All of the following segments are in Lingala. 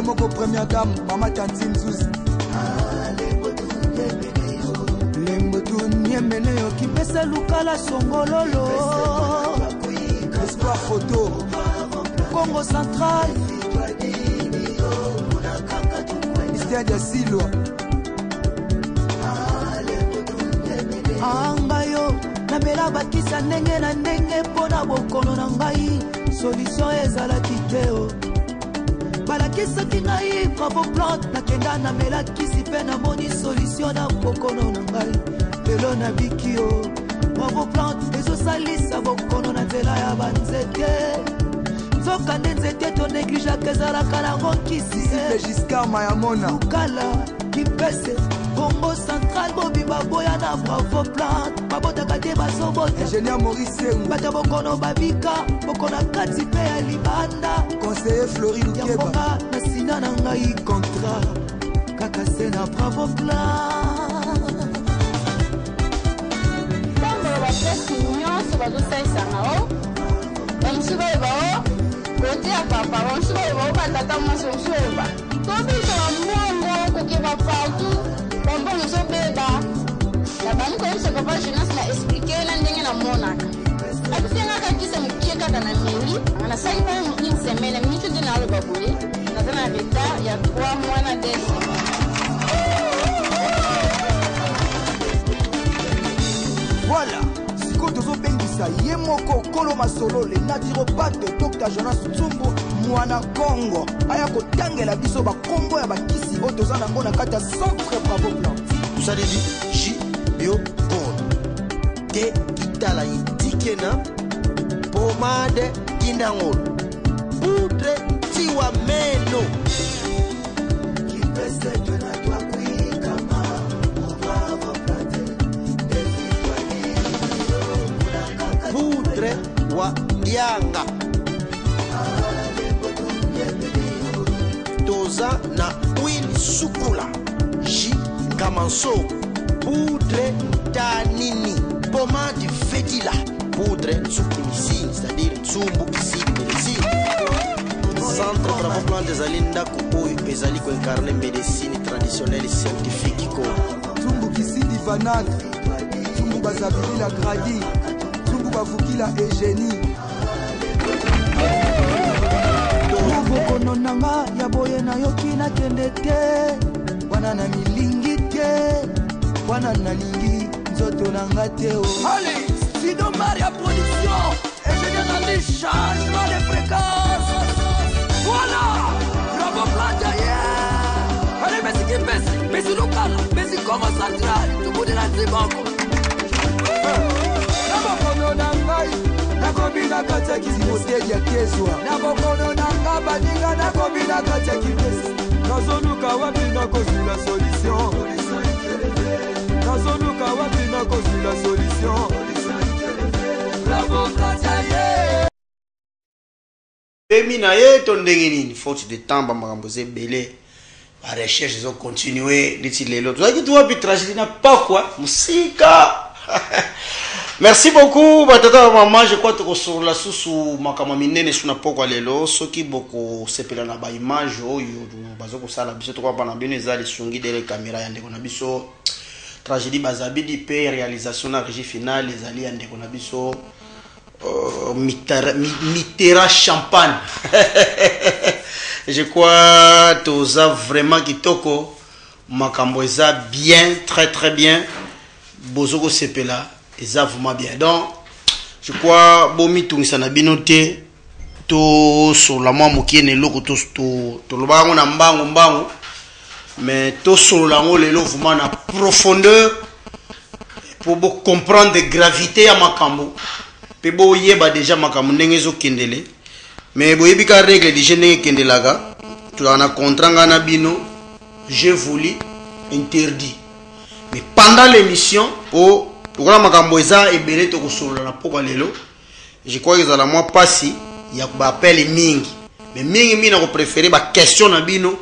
ye moko première dame mama Tantine Zuzi lembotu niemene yo kipesa lukala songololo espoir photo Congo Central mystère de Silo angayo namela bakisa ndenge na ndenge mpona bokono na ngai solution ezalaki te o balakisaki ngai bravo plante nakenda namelakisi mpe namoni solution na bokono na ngai lelo nabiki o bravo plante ezosalisa bokono na nzela ya banzete nzoka nde nzete to neglijaka ezalaka nango nkisi Giscard Mayamona lukala kipese Congo Central bobimba boya na bravo plante babotaka te bazobota ingénieur Maurice bata bokono babika bokono kati pe ya libanda conseiller Flori Lukeba yambonga na sina na ngai contrat kaka se na bravo plante tambo bapresi nyonso bazosaisanga o bamosusu bayeba o kote ya papa bamosusu bayeba o batata mwasi bamosusu bayeba tobiso bambongo kokeba partout bambongo ezobeba na bani koyebisa papa jeunesse na explike na ndenge na monaka abisengaka kisa mokie kaka na meli nasali pa une semaine minute nde naaloba boye naza na retard ya 3 mois na 2 voilà siko tozobengisa ye moko kolo masolo le naturopathe Dr Jonas Tsumbu mwana Congo aya kotangela biso bakombo ya bakisi oyo toza nango na kati ya centre bravo plante tosaleli J bio bon te kitala itikena pomade kindangolo poudre tiwa meno poudre wa yanga toza na huile sukula J kamanso poudre tanini pomade fetila poudre tsumbumisine c'est-à-dire tsumbumisine médecine centre bravo plante ezali ndako oyo ezali koincarne médecine traditionnelle scientifique ko tsumbumisine vanade tsumbu bazabilila gradi tsumbu bavukila egénie bokono nanga ya boye nayoki nakende te wana na milingi te wana nalingi nzoto nanga te o allez Sido Maria production ingénieur Andy changement de fréquence voilà bravo plante yeah allez besi kipesi besi lokala besi Congo Central tukude na ziboko na bokono nangai nakobina kati ya kizimoteli ya kezwa na bokono nanga baninga nakobina kati ya kipesi nazoluka wapi nakozwila solution nazoluka wapi nakozwila solution bravo plante pemi na ye to ndenge nini faute de temps bamakambo ezebele barecherche ezocontinue neti lelo tozalaki tu wapi tragédie na pakwa mosika merci beaucoup batata maman je crois tokosolola susu makambo minene su na pokwa lelo soki bokosepela na baimage oyo bazokosala biso tokopa na bino eza lisungi dele kamera ya ndeko na biso tragédie bazabidi mpe réalisation na régie finale ezali ya ndeko na biso mitera champagne je crois toza vraiment kitoko makambo eza bien très bien bozoko sepela eza vraiment bien donc je crois bomi tungisa na bino te to solola mwa mokie na eloko tolobaka yango na mbangu mais to solola yango lelo vraiment na profondeur po bocomprendre gravité ya makambo mpe boyeba deja makambo ndenge ezokendele mais boyebi ka règle déjà ndenge ekendelaka tozala na contrat ngai na bino j'ai voulu interdit mais pendant l'émission po tokola makambo eza ebele tokosolola na pokwa lelo je crois que ezala mwa pasi ya baapele mingi mais mingi na kopréféré baquestion na bino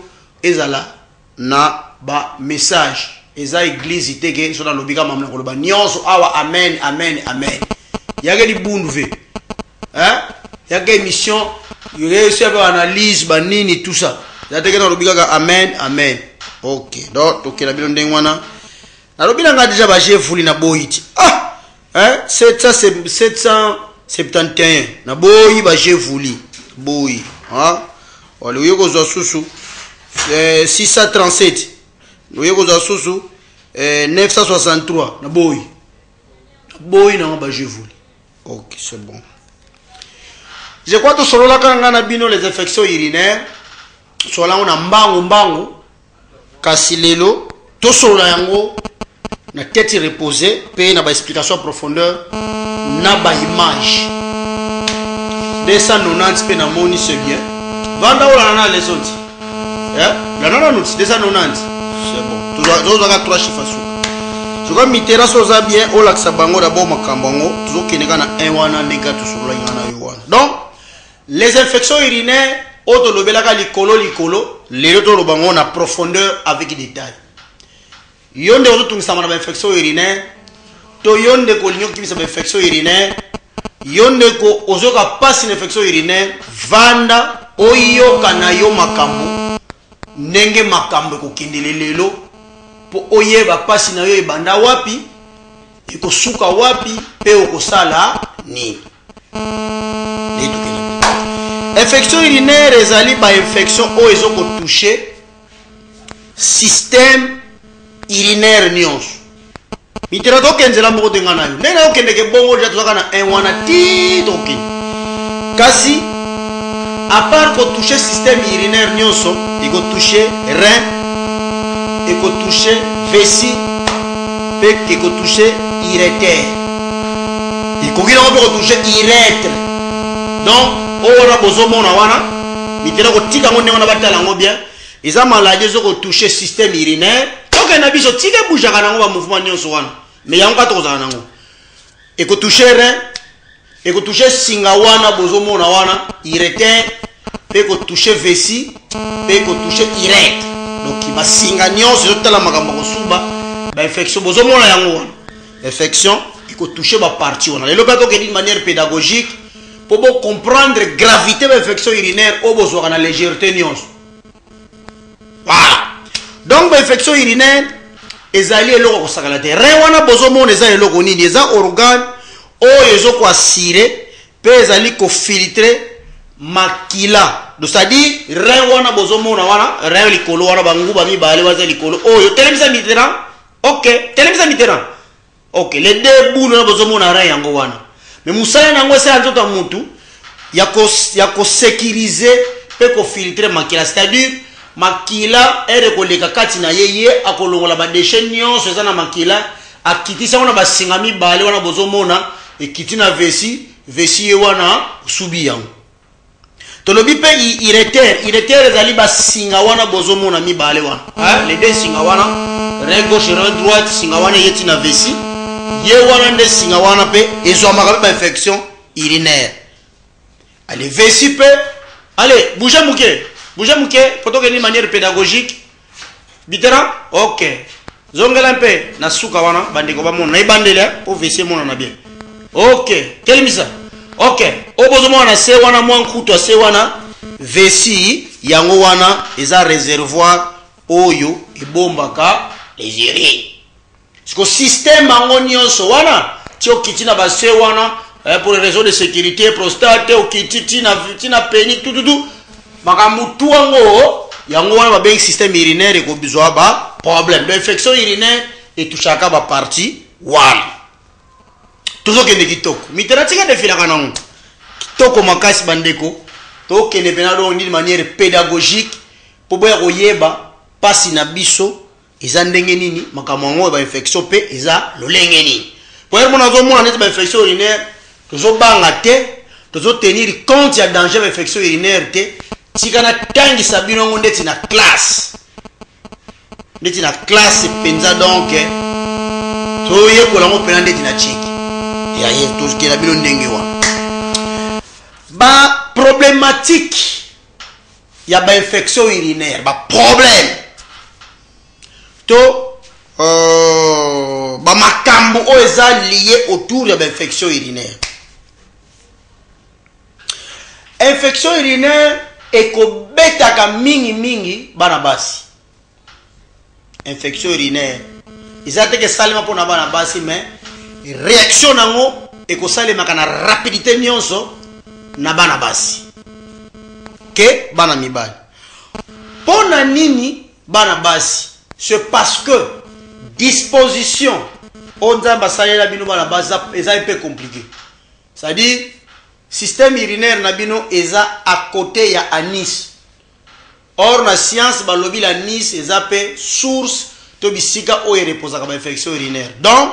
ezala na bamessage eza église teke so nalobi kama mna koloba nyonso awa amen amen amen yake libundu ve yake émission yake analyse banini tout ça zateke na lobika amen amen. OK donc tokela bino ndenge wana na lobila nga déjà ba jevuli na boyiti hein 771 na boyi ba jevuli boyi hein wale uyeko zo susu 637 uyeko zo susu 963 na boyi na ba jevuli. OK c'est bon. Je crois que sur la kanga bino les infections urinaires sur la on a mbangu kasi lelo to sur yango na tête reposée pe na ba explication en profondeur na ba image 290 pe na moni c'est bien vanda ola na les autres la na nous 290 c'est bon toujours za 3 chiffres suka je crois mitera soza bien ola ksabango d'abord makambango toujours keneka na 1 wana ndeka to sur la ngana yo wana. Donc les infections urinaires auto lobelaka likolo lelo to lobango na profondeur avec détail. Yonde ozo tungisa na infection urinaire to yonde ko linyo kibisa infection urinaire yonde ko ozo ka passe une infection urinaire vanda oyo kana yo makambo ndenge makambo ko kindele lelo po oyeba passe na yo ebanda wapi ikosuka wapi pe okosala ni. Infection urinaire ezali ba infection o ezoko toucher système urinaire nyonso. Mitera to kenzela moko tenga nayo. Nena okendeke bongo ja tozaka na 1 wana ti toki. Kasi à part ko toucher système urinaire nyonso, iko toucher rein, iko toucher vessie, pe iko toucher uréter. Iko kila ko toucher urètre. Donc wana bozomona wana mitera ko tika ngo ndenge na batala ngo bien eza maladie zo ko toucher système urinaire donc na biso tika boujaka nango ba mouvement nyonso wana mais yango katozana nango e ko toucher rein e ko toucher singa wana bozomona wana uréter pe ko toucher vessie pe ko toucher urètre donc ba singa nyonso zo tala makambo ko suba ba infection bozomona yango wana infection e ko toucher ba partie wana lelo bato ke d'une manière pédagogique pour comprendre la gravité de l'infection urinaire au besoin de la légèreté. Voilà. Donc l'infection urinaire est allée à l'eau. Rien besoin de l'eau. Les organes ont assuré peut aller filtrer makila. C'est-à-dire rien besoin de rien likolo wana bangu bami bale waza likolo. Oh yo téléviseur Mitterrand. OK, téléviseur Mitterrand. OK, les deux bouts na besoin de rien yango wana. Mais musala nango c'est un autre mutu yako sécuriser pe ko filtrer makila, c'est-à-dire makila ere ko leka kati na yeye akolongola ba déchets nyonso eza na makila akitisa wana basingami bale wana bozomona ekiti na vessie wana subi yango tolobi pe uréter ezali basinga wana bozomona mi bale wana les deux singa wana rein gauche rein droite singa wana yeti na vessie ye wana nde singa wana pe ezwamaka pe ba infection urinaire. Allez, vessie pe allez bougez mouke poto que d'une manière pédagogique bitera OK zongela mpe na suka wana bandeko ba mona na ibandele po vessie mona na bien OK telimisa OK obozomona na se wana mwa nkuto se wana vessie yango wana eza réservoir oyo ebombaka les urines. Parce que le système en nyonso wana tio kitina ba se wana pour les raisons de sécurité prostate ou kitina peni tout makamutu wango yango wana ba ben système urinaire ko bizwa ba problème d'infection urinaire et touchaka ba partie wana toujours que kitoko mitera tika defila kanango kitoko makasi bandeko to kene penado de manière pédagogique pour boya koyeba pasi na biso eza ndenge nini makambo ba infection pe eza lolenge nini pour être monazo mona net ba infection urinaire tozo banga te tozo tenir compte ya danger ba infection urinaire te tikana tangi sabino ngonde tina classe penza donc to ye ko lango pena ndeti na chiki ya ye to skela bino ndenge wa ba problématique ya ba infection urinaire ba problème to ba makambo o eza lié autour de l'infection urinaire. Infection urinaire ekobetaka mingi bana basi infection urinaire eza te ke salema mpona bana basi mais réaction nango ekosalemaka na rapidité nyonso na bana basi ke bana mibali. Mpona nini bana basi? C'est parce que disposition onzamba basalela bino bana basi eza un peu compliqué. C'est-à-dire système urinaire na bino eza à côté ya anis. Or na science balobi la anis eza pe source to bisika oyo reposaka ba infection urinaire. Donc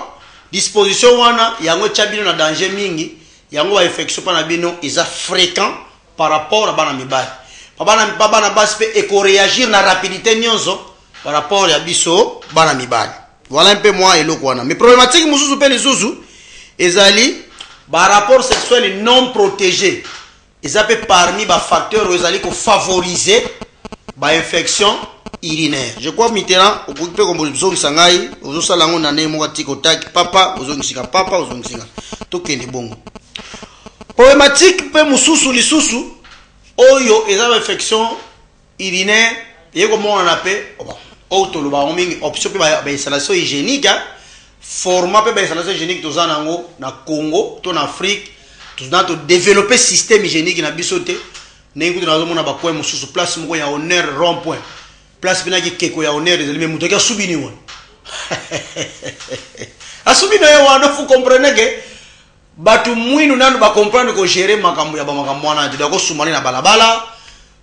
disposition wana yango tia bino na danger mingi, yango ba infection pa na bino eza fréquent par rapport à bana mibali. Bana basi pe eko réagir na rapidité nyonso par rapport à biso bana mibali. Voilà un peu moi eloko wana. Mais problématique mususu pe lisusu ezali ba rapport sexuel non protégé. Eza pe parmi ba facteurs ezali ko favoriser ba infection urinaire. Je crois Mitterrand okoki pe kombozo ngisangai ozo salango na ne mo tiko tak papa ozo ngisika papa ozo ngisika tokende bongo. Problématique pe mususu lisusu oyo eza ba infection urinaire yeko mo na pe auto lo ba mingi option pe ba installation hygiénique format pe ba installation hygiénique toza nango na Congo to na Afrique tozana to développer système hygiénique na bisote nengi to nazo mona ba point mususu place moko ya honneur rond point place bina ki keko ya honneur ezali me muto ka subini wona asubino yo wana fu comprendre que batu mwinu nanu ba comprendre ko gérer makambo ya ba makambo wana ndi ko sumani na balabala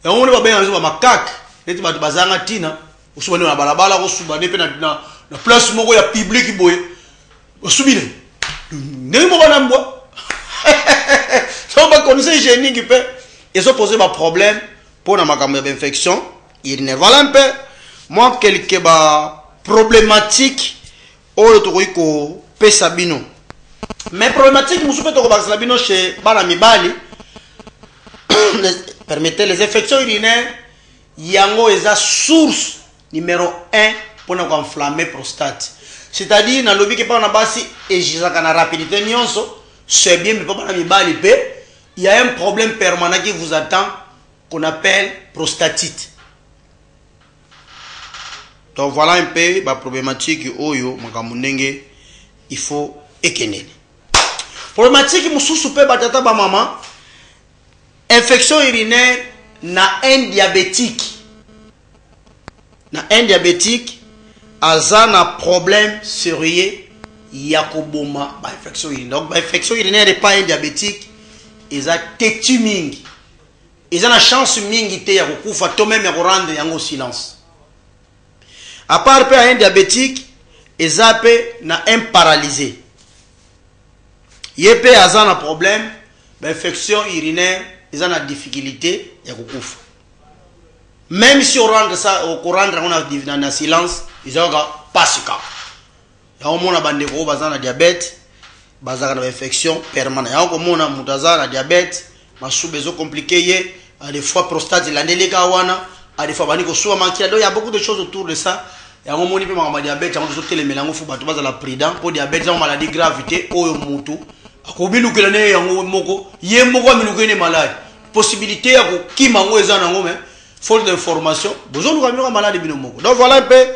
yango ne ba benga ba makak neti batu bazanga tina usubani na balabala ko subani pe na place moko ya public boye usubine ne mo bana mbo so ba conseil hygiénique pe et ça poser ba problème pour na makambo ya infection urinaire. Voilà un peu moi quelques ba problématique o to ko pesa bino. Mais problématique musu pe to ko ba bino chez bana mibali permettez les infections urinaires yango eza source numéro 1 pour na enflammer prostate. C'est-à-dire na lobi ke pa na basi ejizaka na rapidité nyonso c'est bien mais pas bana mibali pe il y a un problème permanent qui vous attend qu'on appelle prostatite. Donc voilà un peu la problématique oyo makamunenge il faut ekenene. Problématique mususu pe batata ba maman infection urinaire na un diabétique. Na un diabétique aza na problème sérieux yakoboma ba infection urinaire. Donc ba infection urinaire n'est pas un diabétique, eza tetu mingi. Eza na chance mingi te ya kokufa to même ya rendre yango silence. À part pe un diabétique, eza pe na un paralysé. Yepe aza na problème, ba infection urinaire, eza na difficulté ya kokufa. Même si on rendre ça au courant on a silence, ils ont pas ce cas. Ya omona bande ko baza na diabète, baza na infection permanente. Ya omona mutaza na diabète, masube zo compliqué ye, à des fois prostate landeleka wana, à des fois bani ko soa mankia. Donc il y a beaucoup de choses autour de ça. Ya omoni pe ma diabète, on doit tele melango fu bato baza la prudent pour diabète, on maladie gravité oyo mutu. Akobilu kelane yango moko, ye moko aminukene malade. Possibilité ya ko kimango eza nango mais faute d'information, besoin de malade binomoko. Donc voilà un peu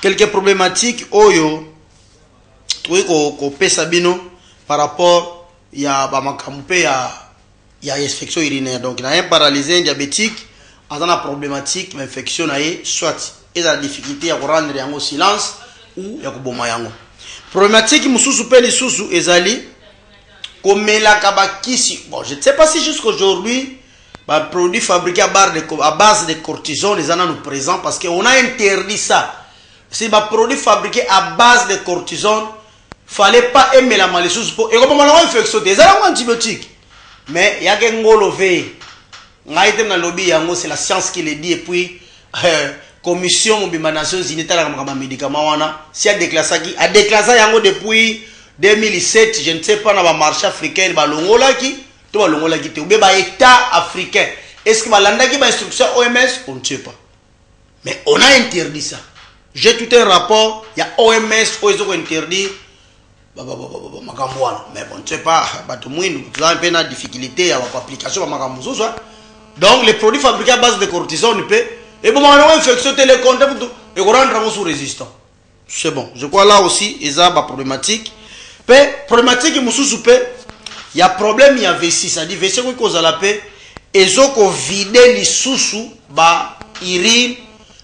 quelques problématiques oyo trouvé ko pesa bino par rapport ya ba makampe ya infection urinaire. Donc il y a un paralysé, un diabétique, a une problématique d'infection soit et la difficulté à rendre yango silence ou ya koboma yango. Problématique mususu pe lisusu ezali komela kabakisi. Bon, je ne sais pas si jusqu'aujourd'hui bah, produits fabriqués à base de cortisone, les en nous présents parce qu'on a interdit ça. Si bah, produits fabriqués à base de cortisone, fallait pas aimer la malicieuse pour. Et comme on a une infection, des antibiotiques. Mais il y a un golové. C'est la science qui le dit. Et puis, commission des Nations Unies, les médicaments, si a déclassé yango depuis 2007, je ne sais pas, dans le marché africain, il y a État africain. Est-ce que y a instruction OMS? On ne sait pas. Mais on a interdit ça. J'ai tout un rapport, il y a OMS qui a interdit. Mais on ne sait pas. Vous avez un peu de difficulté à l'application. Donc les produits fabriqués à base de cortisone peut et bon on a infection télécontacts et on rendre sous résistant. C'est bon. Je crois là aussi il y a une problématique. Mais problématique il y a problème il y a vessie, ça dit vessie qui cause la paix et zo ko vider les sous ba urine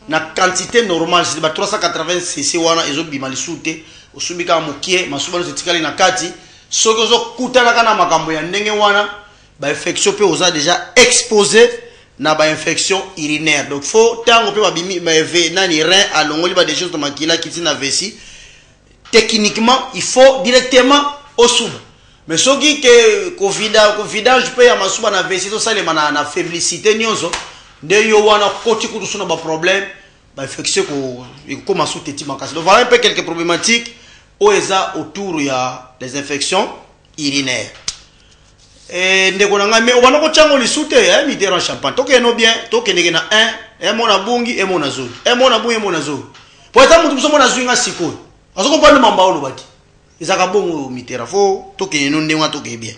na quantité normale c'est ba 380 cc wana ezo bima lisute osubika mukie masuba zetikali na kati soko zo kutana kana makambo ya ndenge wana ba infection pe oza déjà exposé na ba infection urinaire. Donc faut tango pe ba bimi ba nani rein alongoli ba des choses de makila kiti na vessie. Techniquement, il faut directement au sub. Mais ce qui est convidage peut y avoir sub na vessie ça les mana na faiblessité nyonzo de yo wana koti kutu na ba problème ba infection ko comme sous teti makasi. Donc voilà un peu quelques problématiques autour ya des infections urinaires. Et ndeko nanga me obana ko chango lisute mi dera champagne to ke no bien to ke ndeke na 1 mona bungi e mona zuri mona bungi e mona zuri po ta mutu so mona zuri nga siko azo comprendre mamba olo bati izaka bongo mitera fo to ke no ndengwa to ke bien.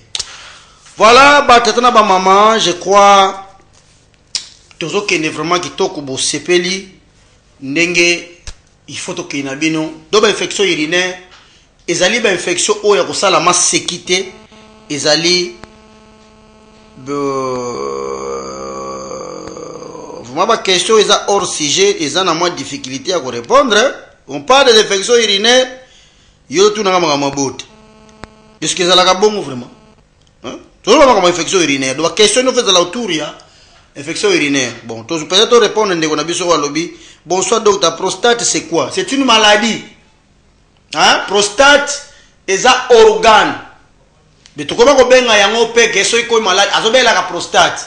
Voilà ba tata na ba maman je crois tozo ke ne vraiment kitoko bo sepeli ndenge il faut to ke na bino do ba infection urinaire ezali ba infection o ya ko sala ma sécurité ezali vraiment ma question est hors sujet et ça n'a moins de difficulté à répondre. On parle des infections urinaires yo tout na ma botte est-ce que ça la bon vraiment hein tout le monde infection urinaire donc question nous fait de l'autour ya infection urinaire bon tu peut-être répondre ndeko na biso wa lobby. Bonsoir docteur, prostate c'est quoi? C'est une maladie hein prostate est un organe. Mais tu comment benga yango pe que soy ko malade azobela ka prostate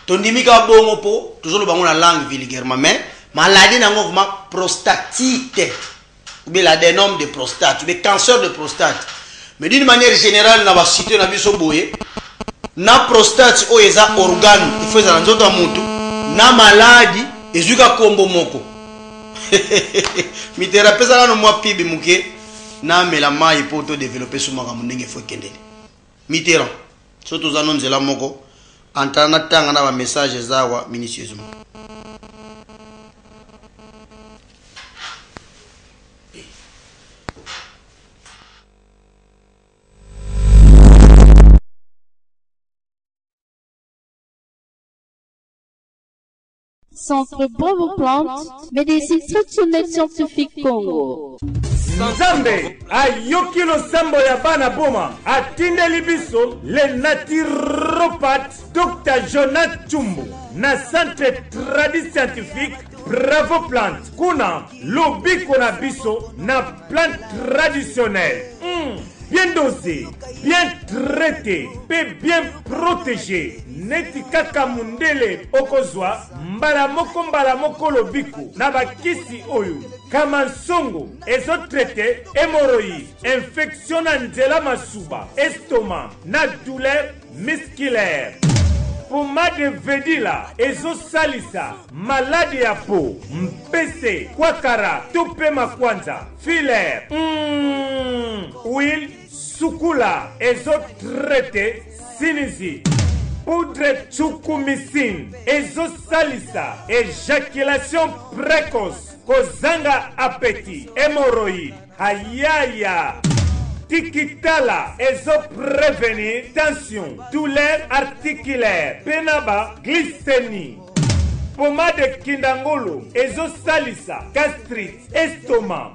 tondimika bongo po toujours le bango na langue vulgairement mais maladie nango vraiment prostatite ou bien l'adénome de prostate ou bien cancer de prostate. Mais d'une manière générale na ba cité na biso boye na prostate o eza organe il faut za nzoto mutu na maladie ezuka kombo moko mi thérapeute na no mwa pibi muke na mela mai po to développer suma ka ndenge fo kendele Mitterrand surtout za nonzela moko antana tanga na ba message zawa minutieusement. Centre Bravo Plante, médecine traditionnelle scientifique Congo. Nzambe ayoki losambo ya bana boma atindeli biso le naturopathe Dr Jonathan Chumbu na centre tradit scientifique Bravo Plante kuna lobiko na biso na plante traditionnelle bien dosé, bien traité, bien protégé. Neti kaka mundele okozwa mbala moko lobiku na bakisi oyo kama songo ezo traité hémorroïde, infection na nzela masuba, estomac na douleur musculaire. Pomade vedila ezo salisa malade ya po mpese kwakara tope makwanza filaire huile sukula ezo traité sinisi poudre chukumicine ezo salisa éjaculation précoce kozanga appétit hémorroïde ayaya Tikitala ezo prévenir tension, douleur articulaire, penaba, glycémie. Pomade kindangolo ezo salisa, gastrite, estomac.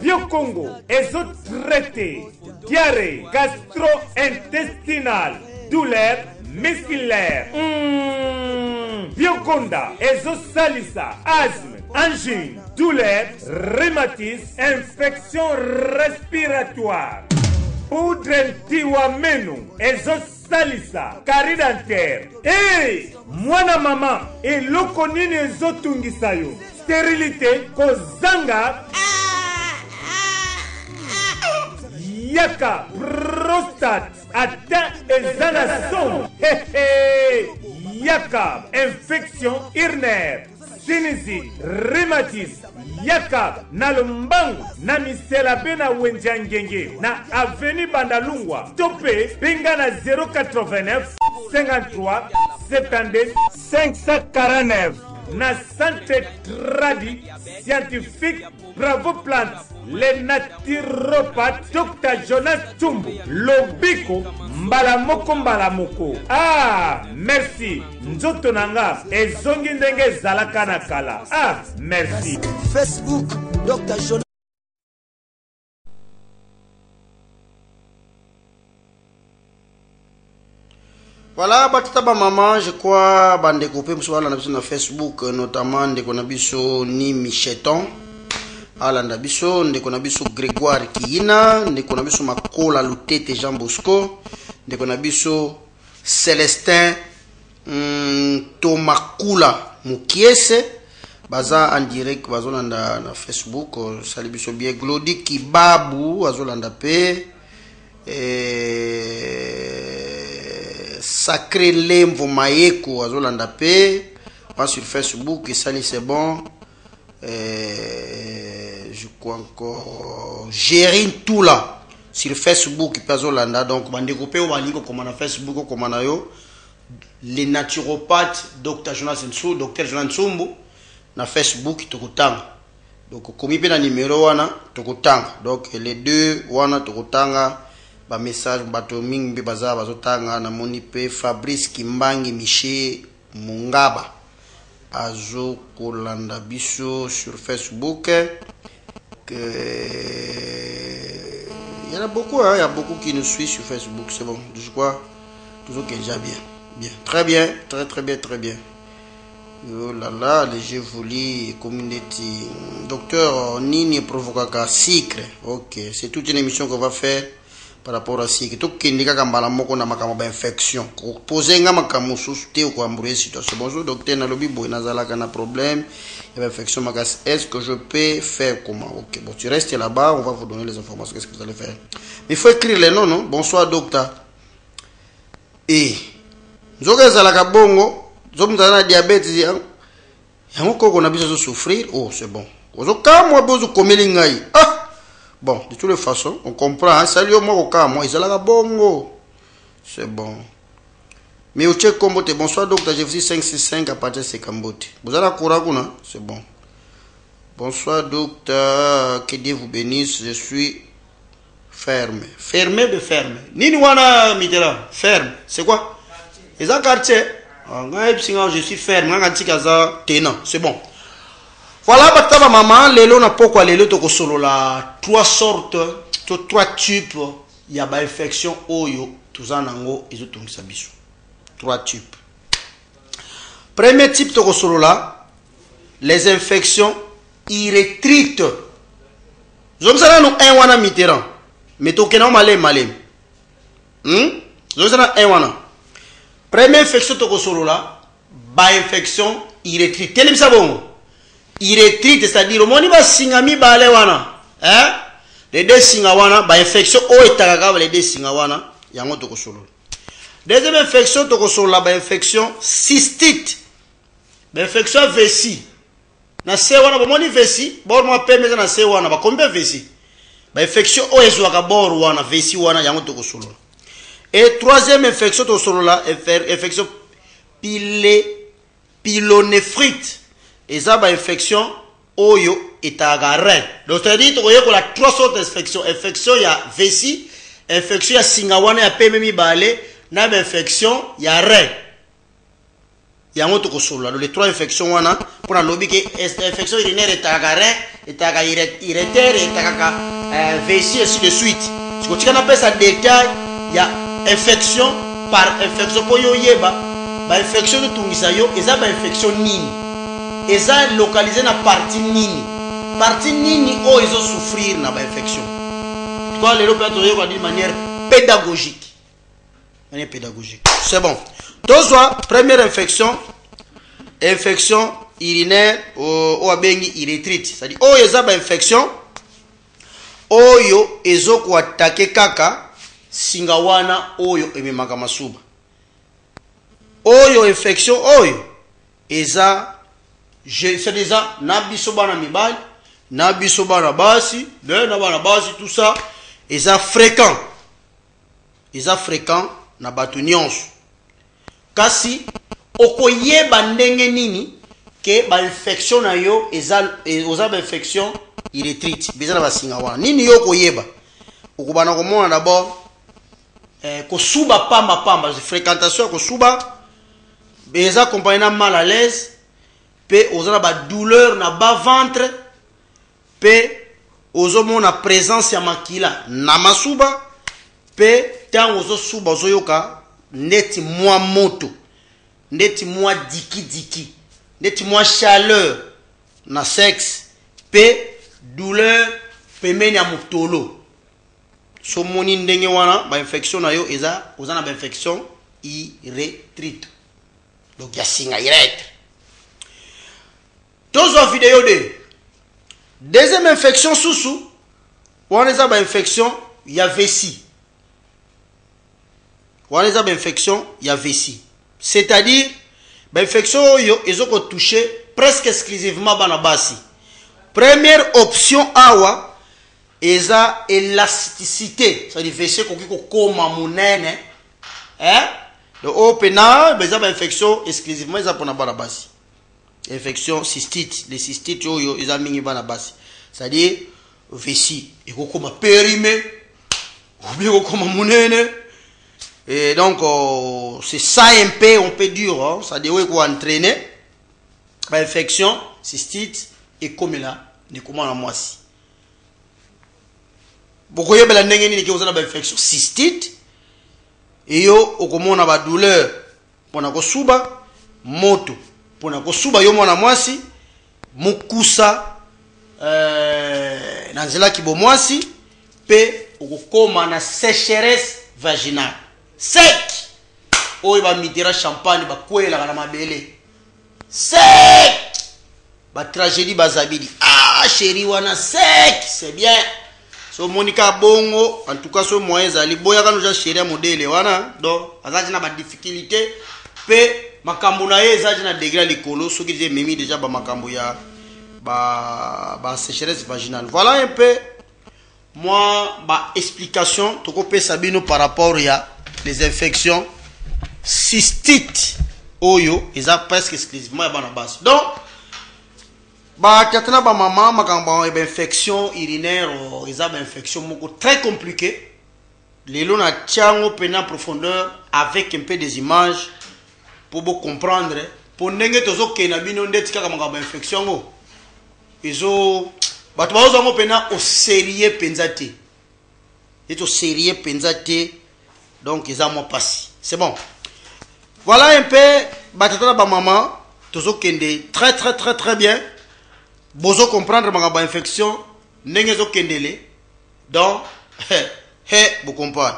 Biocongo ezo traité, diarrhée, gastro-intestinale, douleur musculaire. Bioconda ezo salisa, asthme, angine, douleur, rhumatisme, infection respiratoire. Poudre tiwamenu, ezo salisa, carie dentaire. Hey, mwana mama, eloko nini ezo tungisa yo? Stérilité, kozanga. Yaka, prostate, atteint ezana son. Yaka, infection urinaire. Sinisi, rhumatisme, yaka, na lumbangu, na misela bena wenjangenge, na avenue Bandalungwa, tope, pinga na 089 53 72 549 na centre tradi scientifique Bravo Plante le naturopathe Dr Jonas Tumbu lobiko mbala moko. Ah, merci. Nzoto nanga ezongi ndenge zalaka na kala. Ah, merci. Facebook Dr Jonas. Voilà, batata maman, je crois, bande coupé, sur Facebook, notamment, de Konabiso ni Micheton, Alanda Biso, de Konabiso Grégoire Kiina, de Konabiso Makola Lutete Jean Bosco, de Konabiso Célestin Tomakula Mukiese, baza en direct, bazolanda na Facebook, Salibiso bien, Glody Kibabu, Azolanda P, Sacré Lemvo Maeko Azolanda P, pas sur Facebook, et ça c'est bon. Je crois encore Gérine Toula sur Facebook, pas Azolanda. Donc, on découpe au Balingo comme on a Facebook, comme on a yo. Les naturopathes, Dr Jonas Nsou, Dr Jonas Nsumbu, na Facebook, Tokotang. Donc, comme il y a un numéro, wana, Tokotang. Donc, les deux, wana, Tokotanga. Ba message bato mingi baza bazotanga na moni pe Fabrice Kimbangi Miché Mungaba azo kolanda biso sur Facebook que il y en a beaucoup, hein, il y a beaucoup qui nous suivent sur Facebook, c'est bon, je crois toujours que déjà bien, très bien, très bien. Oh là là, les jeux volis community docteur Nini Provocaka Secret. OK, c'est toute une émission qu'on va faire par rapport à ce qui tout qui indique qu'ambala moko na makambo infection poser nga makambo susute ou ambrouiller situation. Bonjour docteur na lobi boy nazala kana problème il y a infection magas, est-ce que je peux faire comment? OK, bon, tu restes là-bas, on va vous donner les informations, qu'est-ce que vous allez faire, mais il faut écrire les noms, non? Bonsoir docteur. Et nzoka zala ka bongo zomzana diabète yango koko na biso souffrir. Oh, c'est bon, ozokamwa bozo komeli ngai. Ah, bon, de toutes les façons, on comprend. Hein? Salut au Marocain, moi, ils ont la bongo. C'est bon. Mais au Tchèque Kombote, bonsoir docteur, j'ai vu 565 à partir de Sekambote. Vous avez la Kouraguna? C'est bon. Bonsoir docteur, que Dieu vous bénisse, je suis ferme. Fermé de ferme. Niniwana Mitera, ferme. C'est quoi? Les quartier. Je suis ferme. C'est bon. Voilà, bataba maman, lelo na poko lelo toko solo la trois types ya ba infection oyo tuzanango ezotungisa biso. Trois types. Premier type toko solo la les infections irrétrites. Zomsana no un wana Mitterrand. Mais tokena malem. Zomsana un wana. Première infection toko solo la ba infection irrétrite. Telimsa bongo. Irrétrite, c'est-à-dire, on va singami balewana. Hein? Les deux singawana, ba infection, o etagaka, les deux singawana, yango toko solo. Deuxième infection, toko solo, ba infection cystite. Ba infection vessie. Na sewana, ba moni vessie, bor moi permet na sewana, ba combien vessie? Ba infection, o ezwaka bor wana, vessie wana, yango toko solo. Et troisième infection, toko solo la, infection pylonéphrite. Et ça, infection, oyo, et agarre. Donc, c'est-à-dire, il y a trois sortes d'infections. Infection, il y a vessie, infection, il y a singawana, il y a PMMI balé, na infection, il y a rein. Il y a un autre chose. Les trois infections, on a, pour la lobby, infection urinaire, et agarre, et irritaire, et vessie, et ainsi de suite. Ce qu'on appelle ça détail, il y a infection par infection, pour yo yeba, infection de Tungisayo, et ça, infection nini. Et ça localisé dans la partie nini. Partie nini, oh, ils ont souffrir dans l'infection. Toi, les Européens, d'une manière pédagogique. C'est bon. Donc, soit, première infection urinaire, ou abengi irrétrite. C'est-à-dire, oh, ils ont une infection, oh, ils ont attaqué kaka, singawana, oh, ils ont masuba. Oh, infection, oh, ils ont c'est déjà nabiso bana mibali nabiso bana basi tout ça ils sont fréquents na bato nyonso kasi okoyeba ndenge nini ke ba infection na yo oza ba infection érythrite bezana basinga wana nini yo koyeba okubana komona d'abord kosuba pamba fréquentation kosuba beza accompagné na mal à l'aise pe ozana ba douleur na bas ventre pe ozomona présence ya makila na masuba pe tango ozosuba ozoyoka neti mwa moto neti mwa diki neti mwa chaleur na sexe pe douleur pemeni ya mutolo so moni ndenge wana ba infection na yo ozana ba infection érythrite donc ya singa irètre tozo vidéo de deuxième infection susu wana eza ba infection ya vessie wana eza ba infection ya vessie c'est-à-dire ba infection yo ezoko toucher presque exclusivement bana basi. Première option awa eza élasticité, c'est-à-dire vessie koki kokoma munene donc opena beza ba infection exclusivement eza pona bana basi. Infection cystite, les cystites yo eza mingi bana basi, c'est-à-dire vessie ekokoma périmé ou bien kokoma munene. Et donc, c'est ça un peu, on peut dire, hein, ça doit être entraîner. Infection, cystite, et comme là, de comment la moisi. Beaucoup de gens qui ont une infection cystite, et yo, comment on a une douleur, pour na kosuba, moto, pour na kosuba, yo mona moisi, mukusa, nanzela kibo moisi, pe, okoma na sécheresse vaginale. Sec oyo ba mitira champagne ba kwela kana mabele sec ba tragédie bazabidi chérie wana sec c'est bien so monika bongo en tout cas so moyen zali boya kana ja chérie modèle wana donc azaji na ba difficulté pe makambo na ye zaji na degré likolo so ki je mimi déjà ba makambo ya ba sécheresse vaginale. Voilà un peu moi ba explication toko pe sabino par rapport ya les infections cystites oyo eza presque exclusivement ya bana basi. Donc ba katana ba maman makamba ba infection urinaire eza ba infection moko très compliqué lelo na tiango pena profondeur avec un peu des images pour vous comprendre pour ndenge tozo kena bino ndeti kaka makamba infection ngo ezo bato bazo ngo pena au sérieux penzate et au sérieux penzate. Donc, ils ont passé. C'est bon. Voilà un peu. Batata ba maman. Tozo kende très bien. Bozo comprendre ma infection. Nengezo kendele. Donc, vous comprenez.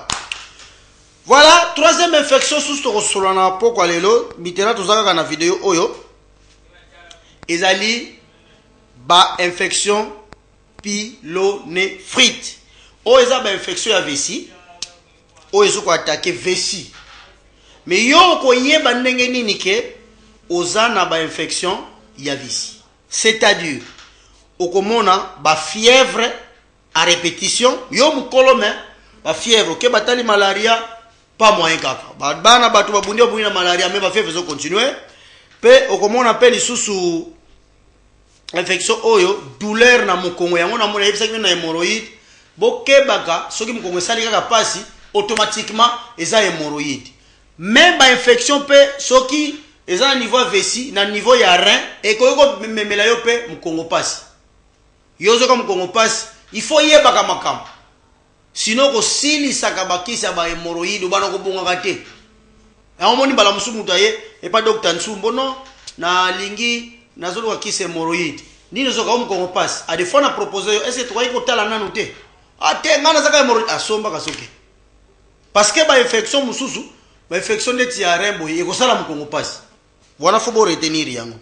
Voilà. Troisième infection. Sous to solana poko lelo. Mitera tozaka kana vidéo oyo. Ezali ba infection pylonéphrite. O eza ba infection ya vessie. O ezo ko attaquer vessie. Mais yo ko yeba ndenge nini ke ozana ba infection ya vessie. C'est-à-dire okomona ba fièvre à répétition, yo mukolome ba fièvre ke batali malaria pas moyen kaka. Ba bana batu babundi na malaria mais ba fièvre zo continuer. Pe okomona pe lisusu infection oyo douleur na mukongo yango na mona yebisa na hémorroïde. Bokebaka soki mukongo sali kaka pasi automatiquement eza hémorroïde. Même ba infection pe soki eza niveau vessie na niveau ya rein et ko memela yo pe mukongo pasi. Yozo comme mukongo pasi, il faut yebaka makambo. Sinon ko sili sakabakisa ba hémorroïde bana ko bonga te. Ya omoni bala musu mutaye et pas docteur Nsumbo non na lingi nazolo wa kisa hémorroïde. Nini zo ka mukongo pasi. A des fois na proposer est-ce que tu crois ko tala nanu te? Ate ngana zaka hémorroïde asomba kasoke. Parce que ba infection mususu, ba infection de tiarembo eko sala mukongo pasi. Voilà faut bo retenir yango.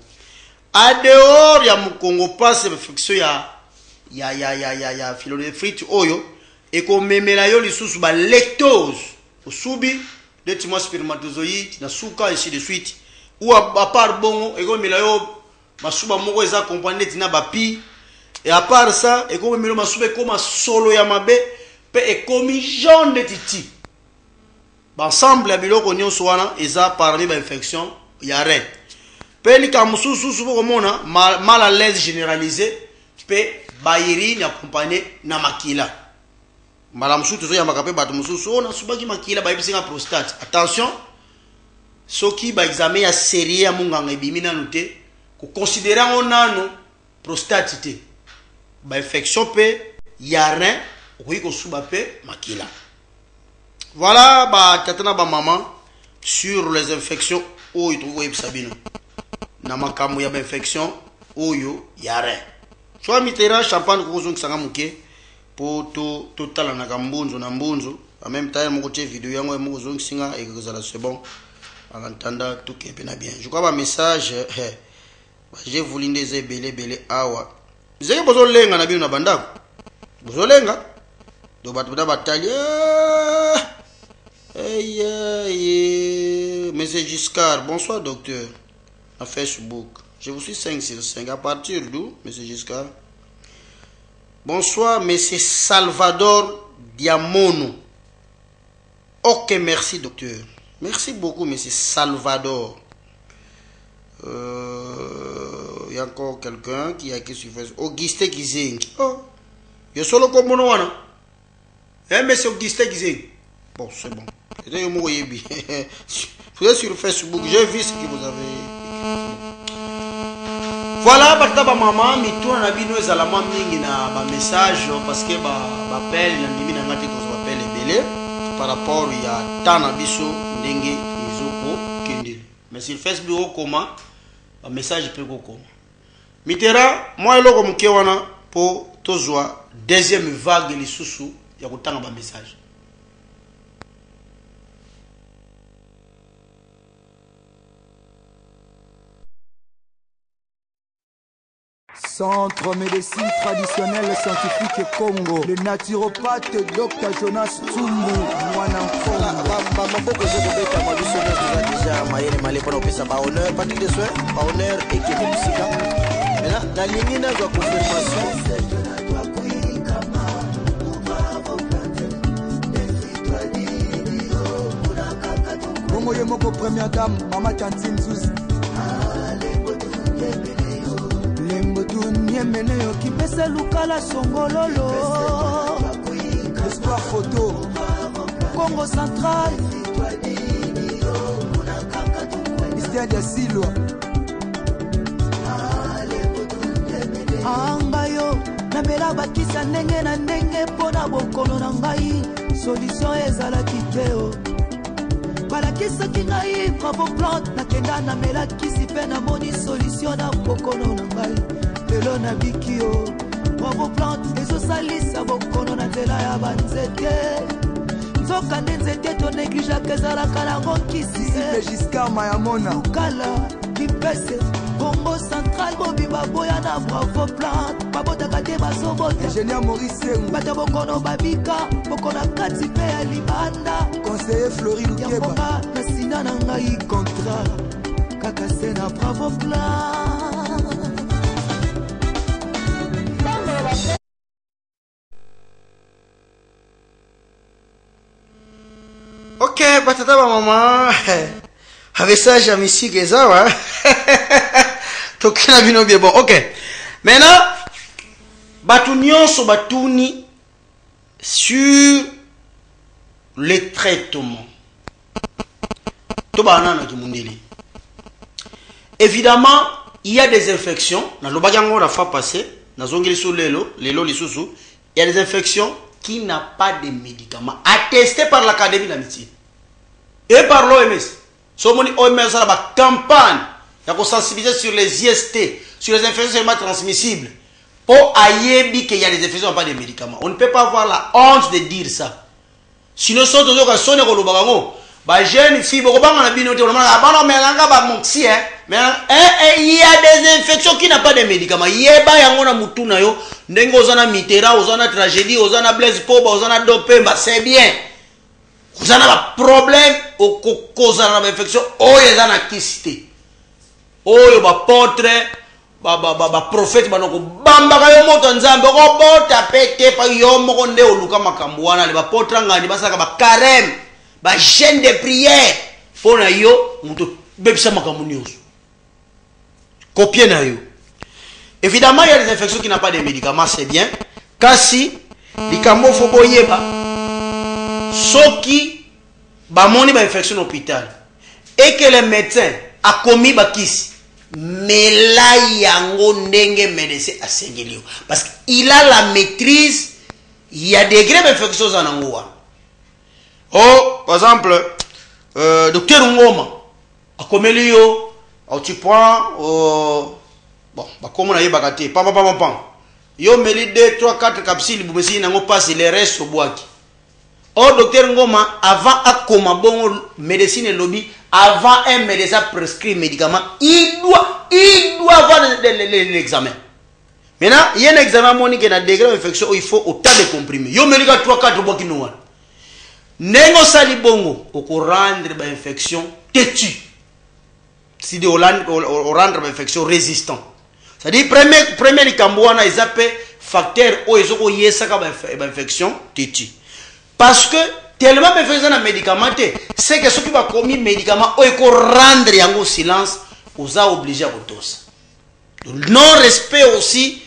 A dehors ya mukongo pasi infection ya pylonéphrite oyo eko memela yo lisusu ba lactose osubi de timo spermatozoïde na suka ainsi de suite. Ou à part bongo eko memela yo masuba moko eza accompagné tina ba pi et à part ça eko memela masuba comme solo ya mabe pe ekomi jaune de titi. Ensemble, la biloko nyonso wana eza parmi ba infection rien. Peli kamususu subo komona mal à l'aise généralisé pe bayiri ni accompagné na makila. Madame mususu to ya makape bato mususu ona subaki makila ba bisinga prostate. Attention. Soki ba examen ya série ya munganga ebimina noté ko considérer onano prostate te. Ba infection pe ya rein oui ko suba pe makila. Voilà ba tatana ba maman sur les infections oyo to ko sabino. Na makambo ya ba infection oyo ya rein. Soit mitera champagne ko zongi sanga muke po to tala na kambunzo na mbunzo en même temps mo ko tie vidéo yango mo ko zongi singa et que ça c'est bon. En entendant tout qui est bien. Je crois que message, j'ai voulu des belé awa. Vous avez besoin de lenga na bino na bandako. Besoin de lenga. Do batuda bataille. Monsieur Giscard, bonsoir docteur. À Facebook. Je vous suis 5 sur 5. À partir d'où, monsieur Giscard? Bonsoir, monsieur Salvador Diamono. Ok, merci docteur. Merci beaucoup, monsieur Salvador. Il y a encore quelqu'un qui a écrit sur Facebook. Auguste Gizing. Oh, il y a solo comme mon wana. Eh, monsieur Auguste Gizing. Bon, c'est bon. Vous êtes sur Facebook. J'ai vu ce que vous avez écrit. Voilà, bataba maman, mais toi, on a vu nous à la maman na message parce que appel, il y a des gens qui appellent belé par rapport il y a Tanabiso. Mais sur Facebook comment un message peut comment mitera moi loko mkewana po tozwa deuxième vague les sous ya kutanga ba message. Centre médecine traditionnelle scientifique Congo. Le naturopathe Dr Jonas Tsumbu Mwana Maboko zobeta mabiso déjà mayele malé pour opesa ba honneur parti de soins ba honneur et qui musika. Maintenant la ligne na confirmation Bongo yemoko première dame Mama Tantine Zuzi. Meneo qui pèse Lukala Songololo. Espoir photo Congo central. Mystère de Silo. Angayo namela bakisa ndenge na ndenge pona bokono na ngai solution ezalaki te o. Balakisaki ngai bravo plante nakenda namela kisi pe namoni solution na bokono na ngai. Lelo na bikio bravo plante ezosalisa bokono na nzela ya banzete nzoka nde nzete to négligaka ezalaka nango nkisi Giscard Mayamona lukala kipese Congo central bobima boya na bravo plante babotaka te bazobota ingénieur Maurice bato bokono babika bokono kati mpe ya libanda conseiller Flori Lukeba na sina na ngai contrat kaka se na bravo plante. Ok, batata ba maman. Avec ça, j'ai mis si gezawa. Tokina bino bien bon. Ok. Maintenant, batunyon so batuni sur les traitements. Tobana na kimundeli. Évidemment, il y a des infections. Na lobagango la fois passée, na zongeli so lelo lisusu, il y a des infections qui n'a pas de médicaments attestés par l'Académie de la médecine et par l'OMS. Somoni OMS a la campagne de sensibiliser sur les IST, sur les infections seulement transmissibles. Pour ayebi qu'il y a des infections pas de médicaments. On ne peut pas avoir la honte de dire ça. Sinon, si on a sonné au Lobagango, bah jeune fille, on a bien noté, on a melanga ba moxie, mais il y a des infections qui n'ont pas de médicaments. Yeba yangona mutuna yo, ndengo ozana mitera, ozana tragédie, ozana blaise poba, ozana dopemba, c'est bien. Ozana ba problème, ozana ba infection, oyo ozana kisite. Oyo ba portre, ba prophète banoko bamba ka yo moto nzambe ko bota pete pa yo moko nde oluka makambo wana le ba portre ngani basaka ba carême. Ba chaîne de prière pour yo muto bebisa makambo nyonso copier na yo. Évidemment, il y a des infections qui n'ont pas de médicaments, c'est bien. Kasi, likambo faut boyeba. Soki, ba moni ba infection à l'hôpital. Et que le médecin a commis ba kisi. Mais là, yango ndenge médecin a sengilio. Parce qu'il a la maîtrise. Il y a des degrés d'infection en angoua. Oh, par exemple, docteur Ngoma a commis l'io. Tu prends, bon, bah comment on a eu bagate, pam. Yo meli 2, 3, 4 capsules, vous me n'ango passe les restes au bois. Or, docteur Ngoma, avant à comment bon médecine et lobby, avant un médecin prescrit médicament, il doit avoir l'examen. Maintenant, il y a un examen monique et un degré d'infection où il faut autant de comprimés. Yo meli 3, 4 bois qui nous ont. Nengo sali bongo, au rendre l'infection têtue. Si de rendre l'infection résistant. C'est-à-dire, premier Nicambouana, ils appellent facteur où ils ont eu une infection têtue. Parce que, tellement de infection dans médicamenté, c'est que ceux qui vont commis médicament, ils vont rendre un silence, ils sont obligés à tous. Non-respect aussi,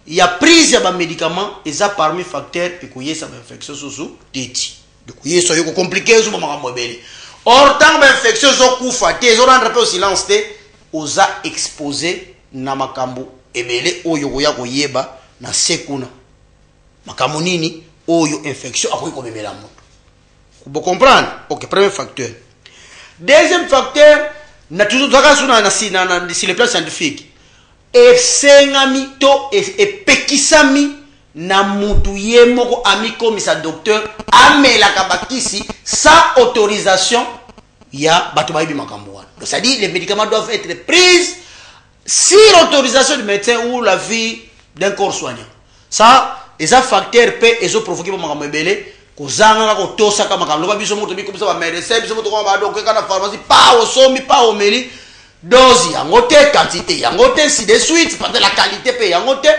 il y a prise de médicaments, ils ont parmi facteurs qui ont eu une infection têtue. Donc, ils sont compliqués, ils sont or, tant d'infection, ils ont faté, ils ont rendu au silence, ils ont exposé na makambo ebele oyo goya koyeba na sekuna makambo nini oyo infection akoki komemela moto. Vous comprendre? OK, premier facteur. Deuxième facteur, na toujours sur le plan scientifique, esengami to epekisami na mutu ye moko ami komisa docteur amela kabakisi sans autorisation ya bato bayibi makambo wana. Donc ça dit les médicaments doivent être pris sur l'autorisation du médecin ou la vie d'un corps soignant. Ça, les facteurs peuvent et provoquer pour makambo ebele kozanga ko tosa ka makambo ba biso moto bi komisa ba médecin biso moto ko ba donc kana pharmacie pas au somi pas au meli dose yango te quantité yango te si de suite parce que la qualité paye yango te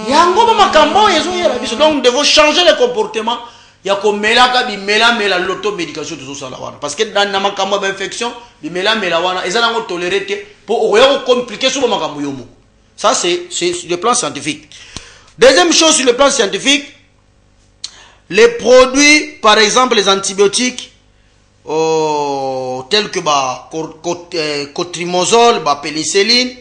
yango ba makambo yezo yela biso. Donc nous devons changer le comportement ya ko melaka bi mela l'automédication tout ça là parce que dans makambo ba infection bi mela wana ezana ngo tolérer te pour oya ko compliquer sur makambo yomo. Ça c'est sur le plan scientifique. Deuxième chose sur le plan scientifique, les produits par exemple les antibiotiques tels que cotrimazole, pénicilline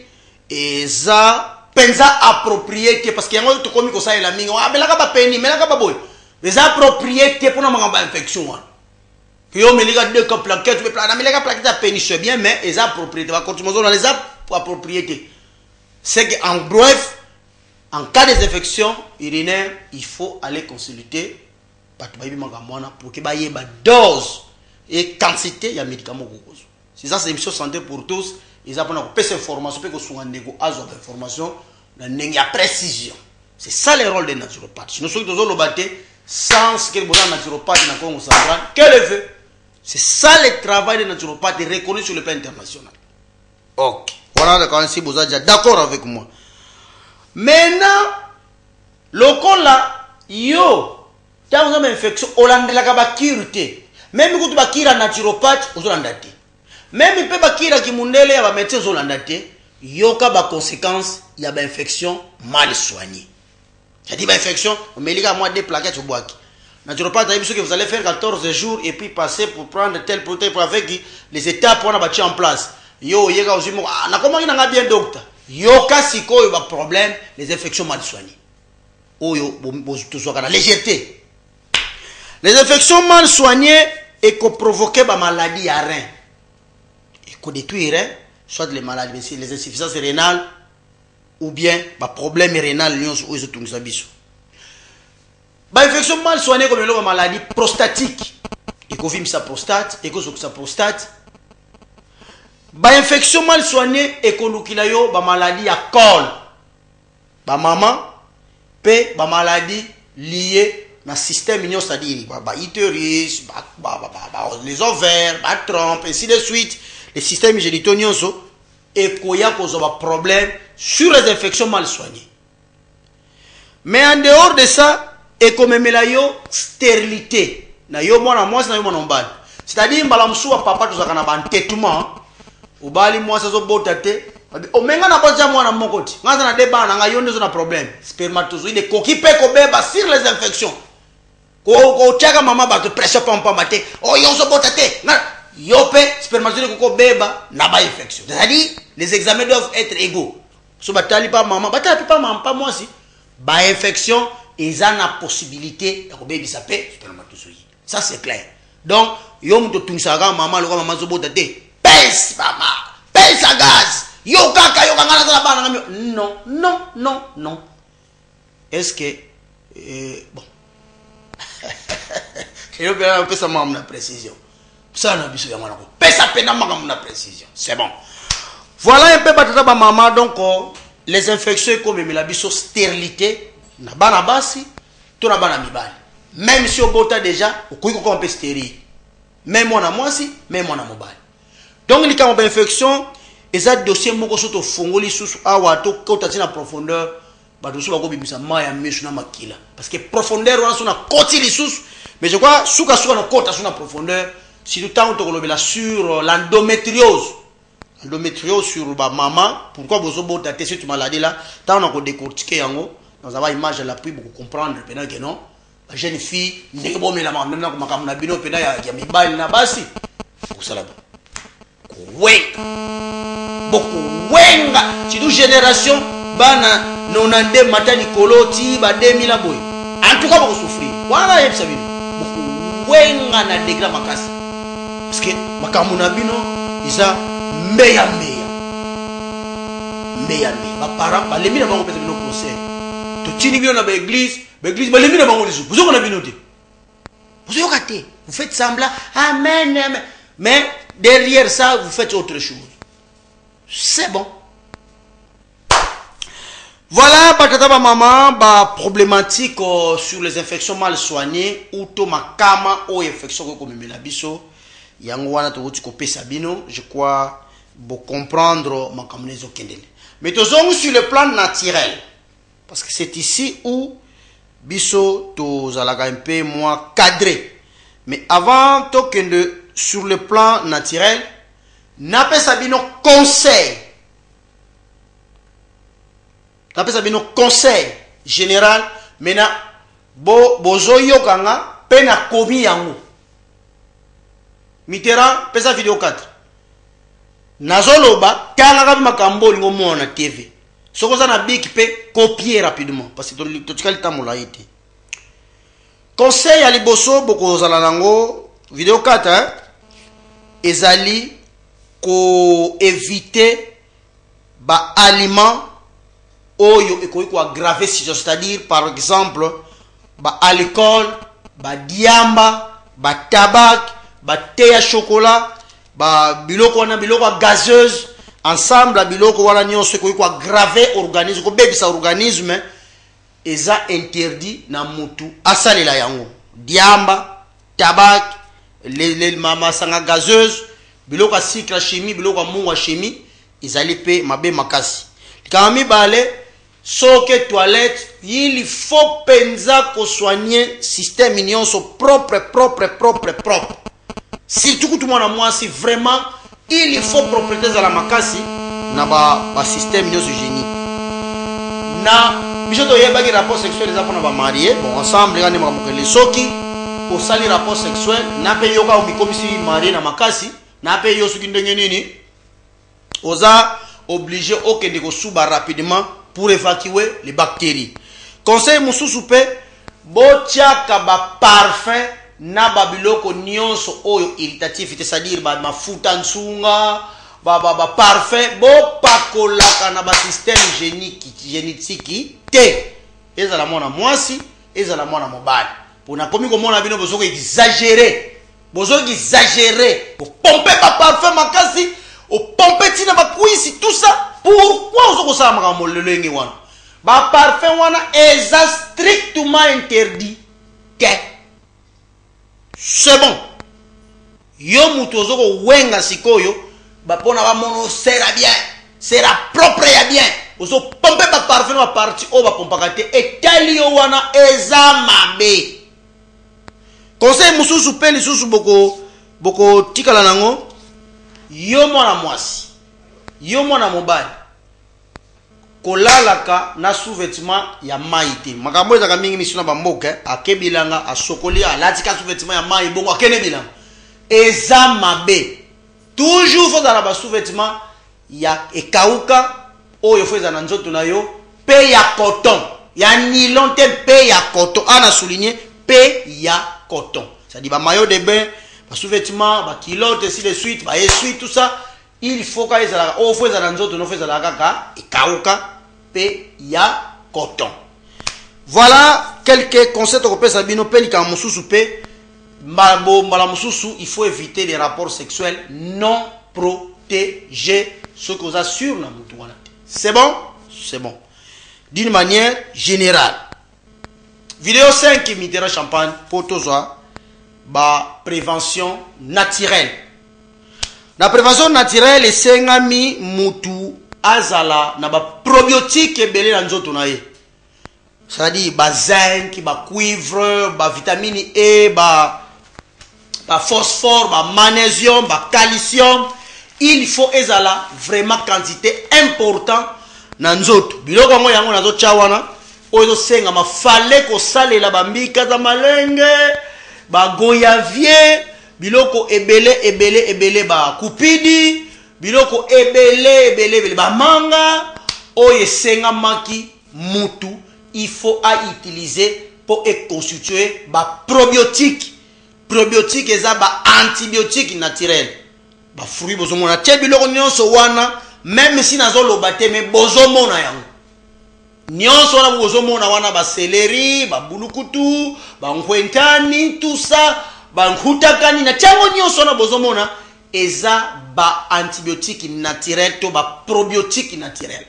et ça pensa approprié parce qu'il y a un truc comme ça il a mis belaka ba peni melaka ba boy les appropriés pour na makambo infection wana yo melika deux comme plaquettes tu peux plaquer melaka plaquette à peni c'est bien mais les appropriés ba cotrimazole les appropriés c'est que en bref en cas d'infection urinaire il faut aller consulter pour que ba yeba dose et quantité il y a médicaments cause. C'est ça c'est une chose santé pour tous. Ils apprennent à cette information pour que soit nego azo d'information il y a précision. C'est ça le rôle des naturopathes. Sinon ceux qui ont le batté sans ce que les naturopathes dans Congo central, quel effet? C'est ça le travail des naturopathes reconnu sur le plan international. OK. Voilà quand si vous êtes d'accord avec moi. Maintenant le corps là yo t'as une infection olandela ka ba kirute. Même quand tu vas kira naturopathe ozolandate. Même il peut pas kira kimundele ya ba médecin ozolandate. Yoka ba conséquence il y a ba infection mal soignée. C'est-à-dire ba infection on met les moi des plaquettes au bois. Naturopathe a dit que vous allez faire 14 jours et puis passer pour prendre tel protéine pour avec les étapes pour mettre en place. Yo yega aussi na comment il n'a bien docteur. Yoka siko il y a problème les infections mal soignées. Oyo tout soit la légèreté. Les infections mal soignées et qu'on provoquait des maladies à rein. Et qu'on détruit rein, soit les maladies, les insuffisances rénales, ou bien des problèmes rénaux, ou les autres abisso. Les infections mal soignées comme les maladies prostatiques. Et qu'on vime sa prostate, et qu'on souque sa prostate. Les infections mal soignées et qu'on nous kilayo, des maladies à col. Des mamans, des maladies liées dans le système mignon, c'est-à-dire l'utérus, les ovaires, la trompe, ainsi de suite, les systèmes génitaux, et qu'il y a des problèmes sur les infections mal soignées. Mais en dehors de ça, et comme il y a stérilité, c'est-à-dire, papa, tout ça, un traitement, obali mwasi azobota te omenga na boja mwana moko ti ngaza na débat na nga yo ndezo na problème spermatozoïde koki pe ko beba sur les infections ko chaka mama ba te pression pamba te o yo zobota te na yo pe spermatozoïde ko beba na ba infection c'est-à-dire les examens doivent être égaux so batali pa mama batali pa mama pas moi si ba infection eza na possibilité ya ko bebisa pe spermatozoïde ça c'est clair donc yo muto tunsaka mama lo mama zobota te pèse mama pèse à gaz yo kaka yo kangana za bana ngamio non non non non est-ce que bon je vais un peu ça m'a précision ça na biso ya mwana ko pesa pena maka muna précision c'est bon voilà un peu batata ba mama donc les infections comme la biso stérilité na bana basi to na bana mibali même si obota déjà okoki ko un stérile même mwana mwasi même mwana mobali donc li kama ba infection eza dossier moko soto fongoli susu awa to kota tina profondeur ba dossier ba ko bimisa maya mesu na makila parce que profondeur wana sona koti li susu mais je crois suka na kota sona profondeur si tout temps to kolobela sur l'endométriose sur ba mama pourquoi bozo bota te cette maladie là tant on a ko décortiquer yango dans avoir image à l'appui pour comprendre pendant que non la jeune fille ndenge bomela même na ko makamna bino pena ya mibali na basi ko sala beaucoup wenga si nous génération bana nonande matani koloti ba 2000 aboy en tout cas beaucoup souffrir voilà yeb sabino beaucoup wenga na degra makasi parce que makamuna bino isa meya ba parents ba lemina bango pesa bino conseil to tini bino na ba église ba lemina bango lisu vous na bino te vous yokate vous faites semblant amen amen mais derrière ça vous faites autre chose. C'est bon. Voilà, patata maman, ba problématique sur les infections mal soignées ou to makama ou infection comme la biso. Yango wana to wuti ko pesa bino, je crois bo comprendre makamnezo kendele. Mais tozongu sur le plan naturel parce que c'est ici où biso to zalaka un peu moins cadré. Mais avant to kende sur le plan naturel, n'appelle ça bino conseil. N'appelle ça bino conseil général. Maintenant, bozo yokanga pena komi yango. Mitterrand pesa vidéo 4. Nazoloba kanga kabi makambo lingo mona TV. Soko za na biki pe copier rapidement parce que to tikali tamola ite. Conseil ya liboso boko zala nango vidéo 4 hein. Ezali ko éviter ba aliment oyo ekoki ko aggraver situation, c'est-à-dire par exemple ba alcool, ba diamba, ba tabac, ba thé à chocolat, ba biloko wana biloko gazeuse ensemble biloko wana nyonso ekoki ko aggraver organisme ko bebisa organisme eza interdit na mutu asalela yango diamba, tabac, les mama sanga gazeuse biloko cycle chimie biloko mungu chimie izali pe mabe makasi kami bale soke toilette il faut penza ko soigner système nyonso propre surtout tout le monde moi si vraiment il faut propriété za la makasi na ba système nyonso génie na bijoto yeba ki rapport sexuel les apona ba marié bon ensemble ngani makamukele soki au sali rapport sexuel na pe yoka umikomisi marié na makasi na pe yo soki ndenge nini oza obligé okende ko suba rapidement pour évacuer les bactéries. Conseil mususu pe botiaka ba parfum na ba biloko nyonso oyo irritatif, c'est-à-dire ba mafuta nsunga ba parfum bo pakolaka na ba système génétique te ezala mona mwasi ezala mona mobali pona komi komona bino bozoko exagérer pour pomper ba parfum makasi au pomper tina ba kuisi tout ça. Pourquoi ozoko sa makambo lelenge wana ba parfum wana eza strictement interdit que c'est bon yo mutu ozoko wenga sikoyo ba pona ba mono sera bien sera propre ya bien ozo pomper ba parfum ba parti o ba pompaka te etali yo wana eza mabe. Conseil mususu pe lisusu boko tikala nango yo mwana mwasi yo mwana mobali kolalaka na sous-vêtement ya mai te makambo ezaka mingi misu na bamboka akebilanga asokoli alatika sous-vêtement ya mai bongo akene bilanga eza mabe toujours faut dans la sous-vêtement ya ekauka oyo faut ezana nzoto na yo pe ya coton ya nylon te pe ya coton ana souligner pe ya coton ça dit ba maillot de bain ba sous-vêtement ba culotte ainsi de suite ba essuie tout ça il faut ka ezala o faut ezana nzoto no faut ezala kaka ekauka pe ya coton. Voilà quelques concepts qu'on peut sabino pe lika mususu pe mbala mususu il faut éviter les rapports sexuels non protégés ce que vous assure na mutu wana. C'est bon? C'est bon. D'une manière générale. Vidéo 5 qui Mitterrand champagne pour tozoa ba prévention naturelle. La prévention naturelle esengami mutu azala na ba probiotique ebele na nzoto na ye. C'est-à-dire ba zinc, ba cuivre, ba vitamine E, ba phosphore, ba magnésium, ba calcium. Il faut ezala vraiment quantité important na nzoto. Biloko ngo yango nazo chawana oyo senga mafale ko salela ba mbika za malenge, ba goyavier, biloko ebele ba kupidi, biloko ebele ba manga oyo senga maki mutu il faut à utiliser pour constituer ba probiotique. Probiotique eza ba antibiotique naturel. Ba fruit bozomona te biloko nyonso wana même si nazo lobate me bozomona yango. Nyonso wana bozomona wana ba céleri, ba bulukutu, ba ngwentani, tout ça, ba nkutakani na tiango nyonso wana bozomona eza ba antibiotique naturel to ba probiotique naturel.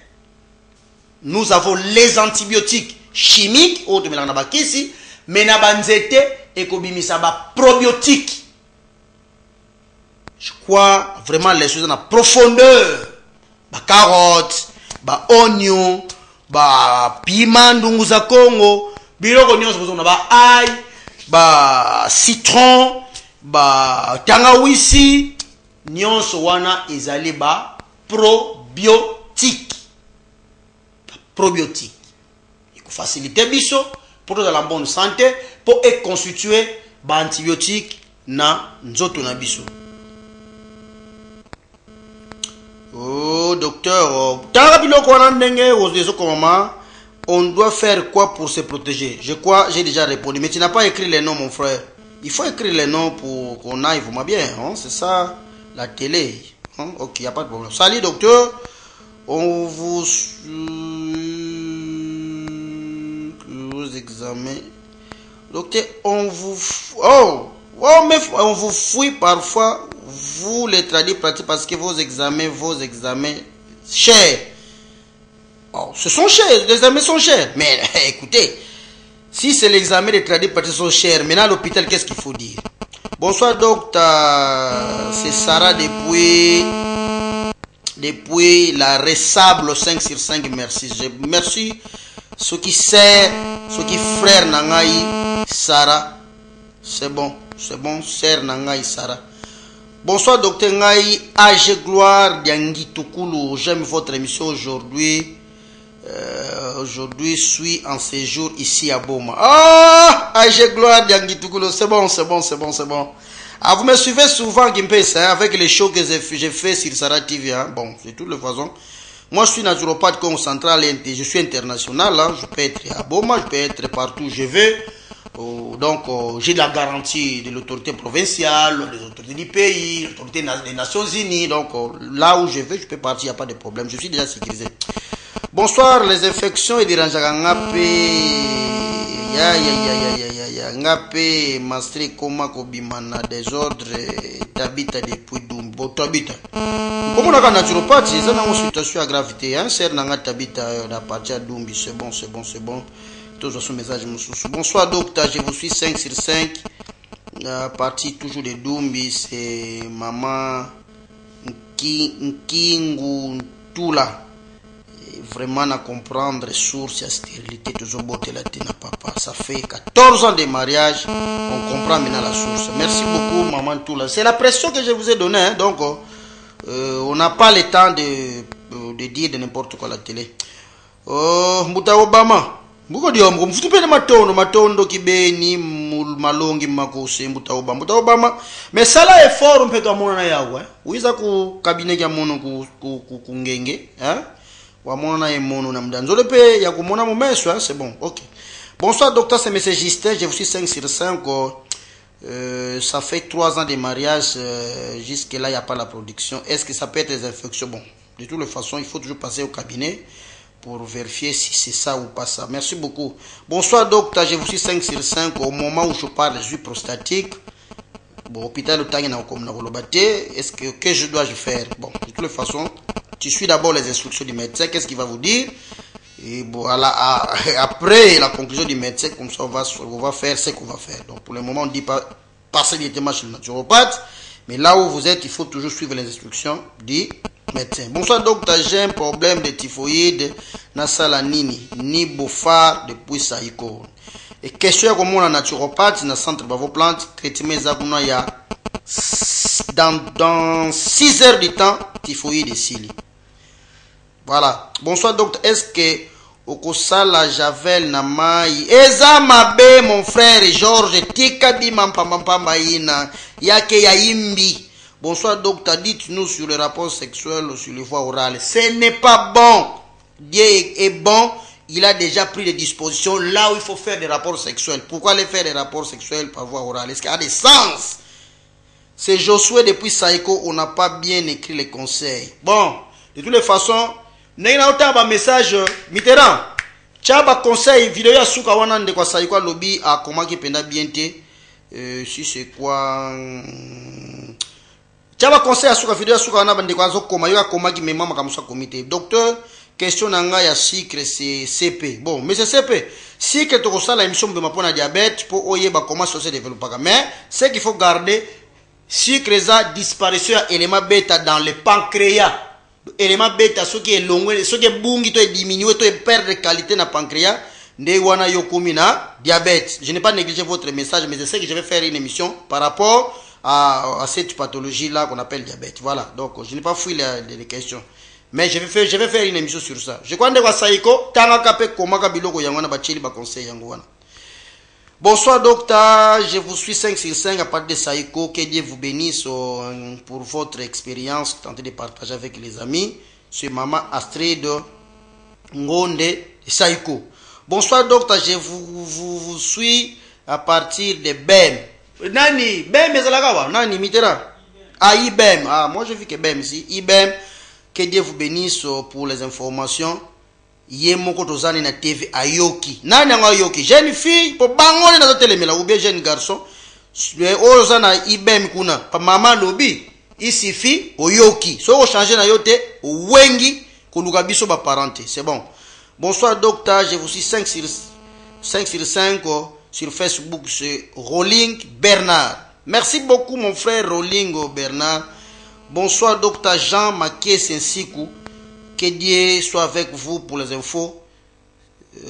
Nous avons les antibiotiques chimiques, autres mais na bakisi, mais na banzete ekobimisa ba probiotique. Je crois vraiment les choses en profondeur. Ba carotte, ba oignon, ba piment ndungu za Congo, biloko nyonso bozona ba ail, ba citron, ba tangawisi, nyonso wana ezali ba probiotique. Probiotique. Il faut faciliter biso pour dans la bonne santé pour être constitué ba antibiotique na nzoto na biso. Oh docteur, on doit faire quoi pour se protéger? Je crois j'ai déjà répondu, mais tu n'as pas écrit les noms mon frère. Il faut écrire les noms pour qu'on aille vraiment bien, hein? C'est ça la télé. Hein? Ok, il n'y a pas de problème. Salut docteur, on vous examine. Docteur, on vous mais on vous fouille parfois. Vous les traduisez pratiques parce que vos examens chers. Oh, ce sont chers, les examens sont chers. Mais écoutez, si c'est l'examen des traduits pratiques sont chers, maintenant à l'hôpital, qu'est-ce qu'il faut dire? Bonsoir docteur, c'est Sarah depuis la Ressable 5 sur 5, merci. Merci ce qui sert, ce qui frère Nangaï Sarah. C'est bon, sœur Nangaï Sarah. Bonsoir docteur Ngai, Age Gloire Diangi Tukulu. J'aime votre émission aujourd'hui. Aujourd'hui, je suis en séjour ici à Boma. Ah, Age Gloire Diangi Tukulu, c'est bon. Ah, vous me suivez souvent, Gimpes, hein, avec les shows que j'ai fait sur Sarah TV. Hein. Bon, de toutes les façons. Moi, je suis naturopathe comme central, je suis international. Hein. Je peux être à Boma, je peux être partout où je veux. Donc, j'ai la garantie de l'autorité provinciale, des autorités du pays, l'autorité des Nations Unies. Donc, là où je veux, je peux partir, il n'y a pas de problème. Je suis déjà sécurisé. Bonsoir, les infections et des ranjagangape. Ngape, mastre, koma, kobimana, désordre, t'habites depuis Dumbo, t'habites. Comme on a un naturopathe, c'est une situation à gravité. Hein, c'est un t'habites à partir de Dumbi, c'est bon. Toujours son message. Bonsoir docteur, je vous suis 5 sur 5. Partie toujours de Dumbi, c'est maman Nkingu Tula. Vraiment à comprendre source et stérilité toujours beauté latine papa. Ça fait 14 ans de mariage, on comprend maintenant la source. Merci beaucoup maman Tula. C'est la pression que je vous ai donnée, hein, donc On n'a pas le temps de dire de n'importe quoi à la télé. Mbuta Obama. Mbuko diomgo mfutupele matondo kibeni malongi makose Mbuta Obama. Mais ça là est fort mpeto amona na yawe. Uiza ku cabinet ya mono ku ngenge, hein? Wa mona na yemono na mdanzole pe ya kumona mumeso, hein? C'est bon. OK. Bonsoir docteur, c'est monsieur Justin, je vous suis 5 sur 5. Ça fait 3 ans de mariage, jusque là il n'y a pas la production. Est-ce que ça peut être des infections? Bon, de toutes les façons, il faut toujours passer au cabinet pour vérifier si c'est ça ou pas ça. Merci beaucoup. Bonsoir docteur, je vous suis 5 sur 5. Au moment où je parle, je suis prostatique. Bon, hôpital le Tangina comme est-ce que je dois faire? Bon, de toutes les façons, tu suis d'abord les instructions du médecin. Qu'est-ce qu'il va vous dire? Et bon, après la conclusion du médecin, comme ça, on va faire ce qu'on va faire. Donc, pour le moment, on ne dit pas passer directement chez le naturopathe. Mais là où vous êtes, il faut toujours suivre les instructions du médecin. Bonsoir, docteur. J'ai un problème de typhoïde, nasala nini, ni bofar depuis Saïko. Et question comment la naturopathe, dans le centre Bravo Plante, traitement zakuna ya dans 6 heures du temps, typhoïde et sili. Voilà. Bonsoir docteur. Est-ce que okosala javel na mai eza mabe mon frère Georges tikabi mampampa maina yake ya imbi. Bonsoir docteur, dites-nous sur le rapport sexuel ou sur les voies orales. Ce n'est pas bon. Dieu est bon. Il a déjà pris des dispositions là où il faut faire des rapports sexuels. Pourquoi aller faire des rapports sexuels par voie orale? Est-ce qu'il y a des sens? C'est Josué depuis Saïko. On n'a pas bien écrit les conseils. Bon, de toutes les façons, n'a pas un message Mitterrand. Tchaba conseil vidéo ya suka wana nde kwa Saïko lobby a comment qui penda bien té si c'est quoi Tchaba conseil ya suka vidéo ya suka wana bande kwa zo koma yo koma ki mema makamusa comité. Docteur, question nanga ya sucre c'est CP. Bon, mais c'est CP. Si que to ça la émission de mapona diabète pour oyeba comment ça se développe pas. Mais c'est qu'il faut garder sucre ça disparition élément bêta dans le pancréas. Élément bêta ce qui est long, ce qui est bungi to est diminué, to est perdre de qualité na pancréas, nde wana yokomi na diabète. Je n'ai pas négligé votre message, mais je sais que je vais faire une émission par rapport à cette pathologie là qu'on appelle diabète. Voilà. Donc je n'ai pas fouillé les questions. Mais je vais faire une émission sur ça. Je crois que Saïko tanga kape komaka biloko yangwana ba chili ba conseil yangwana. Bonsoir docteur, je vous suis 5 sur 5 à partir de Saïko. Que Dieu vous bénisse pour votre expérience. Tentez de partager avec les amis. C'est maman Astrid Ngonde de Saïko. Bonsoir docteur, je vous suis à partir de BEM. Nani, BEM ezalakawa, Nani Mitterrand. Ah, IBEM. Ah, moi je vis que BEM ici. IBEM. Que Dieu vous bénisse pour les informations. Yemoko tozani na TV ayoki. Nani anga ayoki? Jeune fille po bangone na telemela ou bien jeune garçon. Ozana IBEM kuna pa mama lobi. Il suffit oyoki. So o changer na yote wengi koluka biso ba parenté. C'est bon. Bonsoir docteur, je vous suis 5 sur 5 sur Facebook, c'est Rolling Bernard. Merci beaucoup mon frère Rolling Bernard. Bonsoir docteur Jean Maké Sensikou. Que Dieu soit avec vous pour les infos.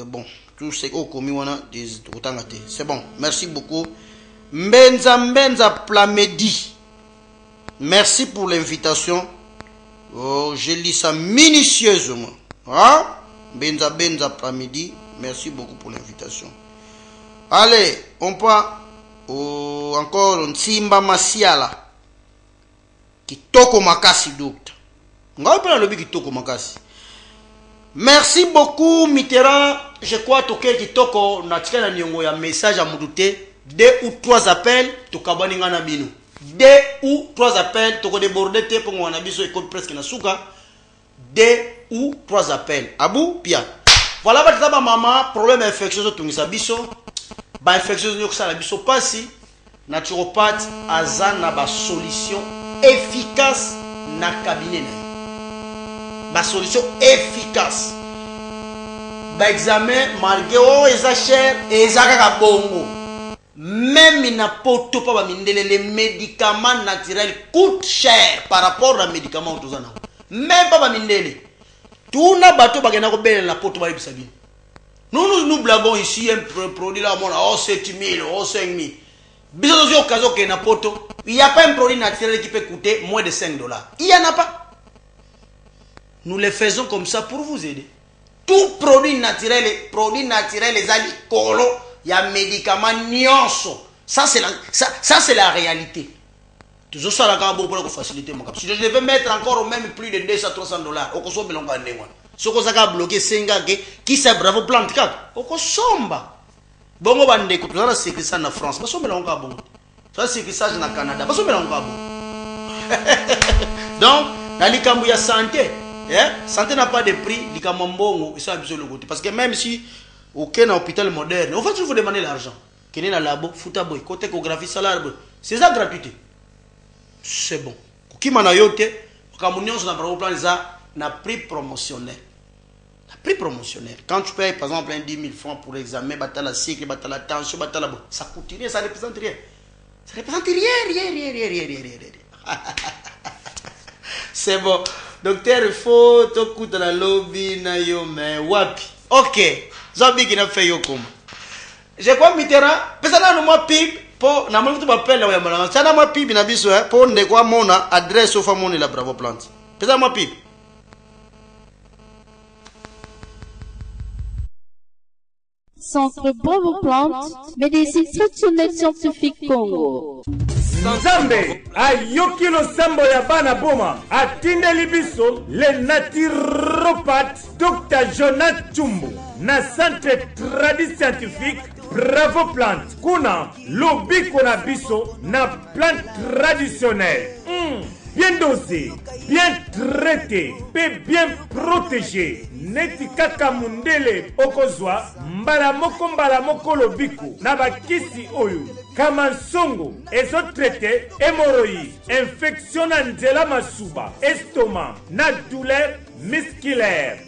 Bon, tout ce qu'on commis c'est bon. Merci beaucoup. Mbenza Plamedi. Merci pour l'invitation. Oh, je lis ça minutieusement. Hein? Benza Plamedi. Merci beaucoup pour l'invitation. Allez, on part encore Nsimba Masiala. Kitoko Makasi docteur. Merci beaucoup Mitterrand. Je crois que Kitoko natika na nyongo ya message à Moudouté. 2 ou 3 appels to kabaninga na bino. 2 ou 3 appels to ko déborder te pour ngwana biso école presque na suka. 2 ou 3 appels. Abou Pia. Voilà ba maman problème infectieuse tungisa biso. Ba infectieuse nyoko sala biso pasi. Naturopathe azana ba solution efficace na cabinet na. Ma solution efficace. Ba examen malgré eza cher eza kaka bongo. Même na poto pa ba mindele les médicaments naturels coûtent cher par rapport aux médicaments tozana. Même pas ba mindele. Tout na bateau ba gena ko bela na poto ba yebisa bien. Nous blaguons ici un produit là mon 7000, 5000. Biso zo okazo ke na poto, il y a pas un produit naturel qui peut coûter moins de 5 $. Il y en a pas. Nous le faisons comme ça pour vous aider. Tout produit naturel les alicolo, il y a médicaments nyonso. Ça c'est la réalité. Toujours ça la pour faciliter mon cap. Si je devais mettre encore même plus de 200 $300, au koso belonga ndengwa. Soko saka bloquer senga qui c'est bravo plante kaka. Au kosomba. Bongo bande ko tuzana sécurité ça na France. Baso belonga bon. Ça sécurité ça na Canada. Baso belonga bon. Donc, dans les cambu ya santé, santé n'a pas de prix, les camambongo, ils sont abusés le côté parce que même si aucun hôpital moderne, en fait, il faut demander l'argent. Qu'il est dans labo, fouta boy, côté échographie salaire, c'est ça gratuité. C'est bon. Qui m'a yote, comme on sur la plan na prix promotionnel. La prix promotionnel. Quand tu payes par exemple un 10 000 francs pour l'examen, la cycle, la tension, ça coûte rien, ça représente rien. Ça représente rien. C'est bon. Docteur, il faut te coûter la lobby na yo mais wapi. Ok. Zombie qui n'a fait yo comme. Je crois Mitterrand, personne n'a moi pib. Pour na mtu bapele ya malanga sana mwa pibi na biso pour ndekwa mona adresse ofa mona la Bravo Plante pesa mwa pibi Centre Bravo Plante, médecine traditionnelle scientifique Congo. Nzambe ayoki losambo ya bana boma atindeli biso le naturopathe Dr Jonas Chumbu na centre tradit scientifique Bravo Plante kuna lobiko na biso na plante traditionnelle bien dosé, bien traité, bien protégé. Neti kaka mundele okozwa mbala moko lobiko na bakisi oyo kama songo ezo traité hémorroïde, infection na nzela masuba, estomac na douleur musculaire.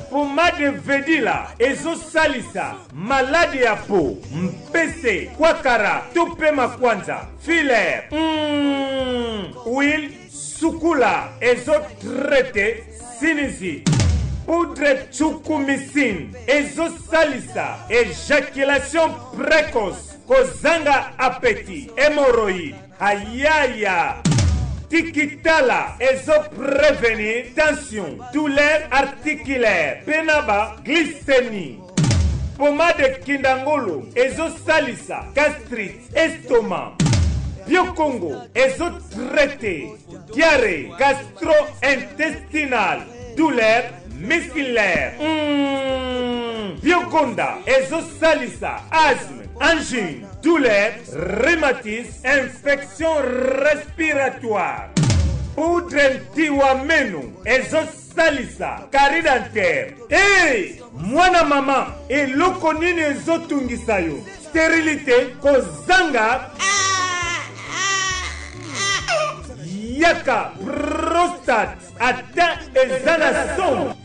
Pomade vedila ezo salisa malade ya po mpese kwakara tope makwanza filaire huile sukula ezo traité sinusite poudre chukumicine ezo salisa éjaculation précoce kozanga appétit hémorroïde ayaya Tikitala ezo prévenir tension, douleur articulaire, penaba, glycémie. Pomade kindangolo ezo salisa, gastrite, estomac. Biocongo ezo traité, diarrhée, gastro-intestinale, douleur musculaire. Bioconda ezo salisa, asthme, angine, douleur, rhumatisme, infection respiratoire. Poudre tiwamenu, ezo salisa, carie dentaire. Hey, mwana mama, eloko nini ezo tungisa yo. Stérilité, kozanga. Yaka, prostate, atteint ezana son.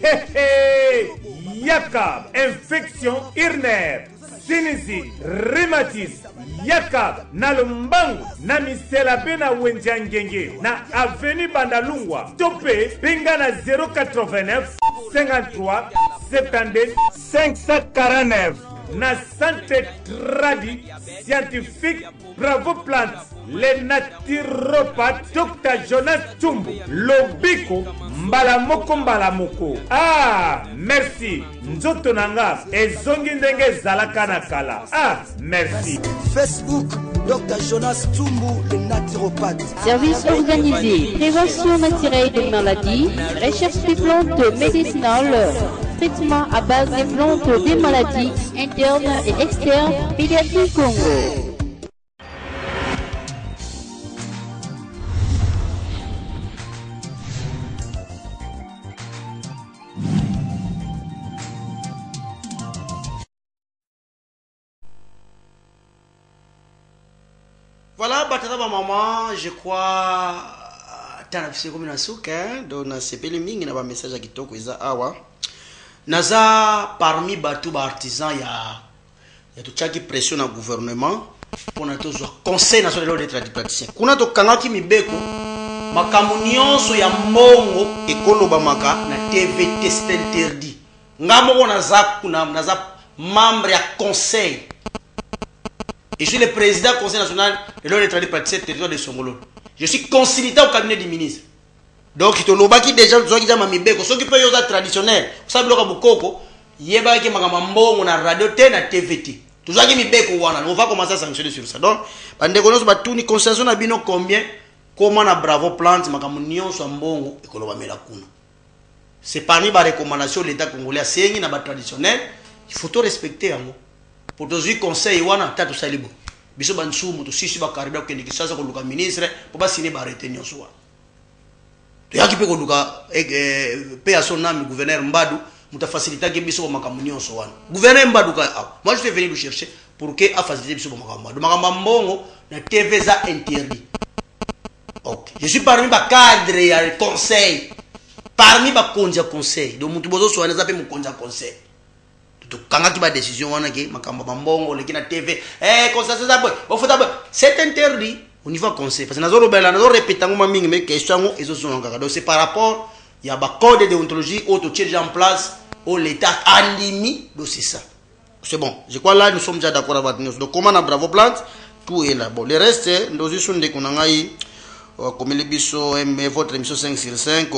Yaka, infection urinaire. Sinusite, rhumatisme, yaka, na lombangu, na misela bena wenjangenge, na avenue Bandalungwa, tope, pinga na 089 53 72 549, na centre tradi scientifique Bravo Plante, le naturopathe Dr Jonas Chumbu, lobiko mbala moko. Ah, merci. Nzoto nanga ezongi ndenge zalaka na kala. Ah, merci. Facebook Dr Jonas Chumbu, le naturopathe. Service organisé, prévention naturelle des maladies, recherche des plantes médicinales, traitement à base des plantes des maladies internes et externes, Pédiatrie Congo. Voilà, batata ma maman, je crois tana c'est comme na souka donc na sepeli mingi na ba message ya kitoko eza awa naza parmi batu ba artisans ya tuchaki pression na gouvernement pour na tozwa conseil national des tradipraticiens kuna to kangaki mibeko makambo nyonso ya mbongo ekoloba maka na TVT c'est interdit ngamo naza membre ya conseil Je suis le président du Conseil national de l'ordre des tradis praticiens territoire de Songolo. Je suis consultant au cabinet du ministre. Donc, il y a des gens qui ont mis des ceux qui peuvent être traditionnels. Vous savez, il y a des gens qui radio T na TVT. Tout ça qui mis des on va commencer à sanctionner sur ça. Donc, pendant que nous avons une concession à combien, comment on a bravo plante, makamunion soit bon et qu'on va mettre la kuna. C'est parmi les recommandations de l'État congolais à Séni na traditionnel. Il faut tout respecter. Pour tous les conseils, il y a tout ça libre. Biso bansu mutu sisi ba karibia ko ndiki sasa ko luka ministre po ba sine ba arrêter nyonso wa to yaki pe ko luka pe a son ami gouverneur Mbadu muta faciliter ke biso makambo nyonso wana gouverneur Mbadu ka moi je suis venu le chercher pour que a faciliter biso makambo mbongo na TV za interdit. OK, je suis parmi ba cadre ya conseil, parmi ba konja conseil donc mutu bozo so wana za pe mu konja conseil. Quand tu as une décision, c'est interdit au niveau conseil. Parce que nous avons c'est par rapport il y a un code de déontologie qui en place où l'État a limité. C'est ça. C'est bon. Je crois là, nous sommes déjà d'accord avec nous. Donc, comment on a bravo plante, tout est là. Bon, le reste, nous sommes des comme votre émission 5 sur 5,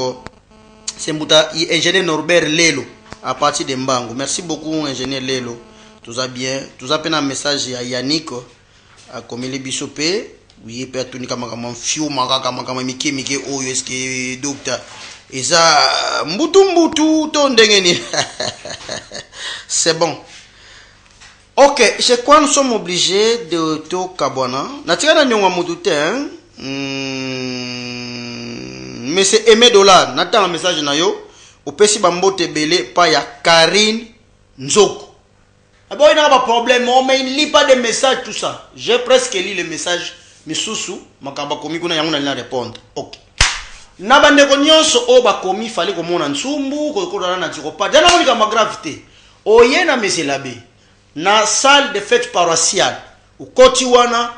c'est l'ingénieur Norbert Lelo. À partir de Mbango. Merci beaucoup, ingénieur Lelo. Tout ça bien. Tout ça, un message à Yannick, à Komele Bissopé. Oui, peut être que je suis un Miki, oh, est-ce que docteur. Et ça, Mbutu, ton dengeni. C'est bon. Ok, c'est quoi nous sommes obligés de tout Kabwana. Natika na nyonga mudute, hein. Mais c'est Aimé Dollar. N'attends un message na yo. Au pesi bambote belé pa ya Karine Nzoko. Ah bon, il n'y a pas de problème, mais il ne lit pas de messages, tout ça. J'ai presque lu les messages, mais sous makamba komi kuna yango na répondre. OK. Na bande ko nyonso o ba komi fallait ko mona nsumbu ko na tiko pa. Dana ko kama gravité. Oye na monsieur l'abbé. Na salle de fête paroissiale. U koti wana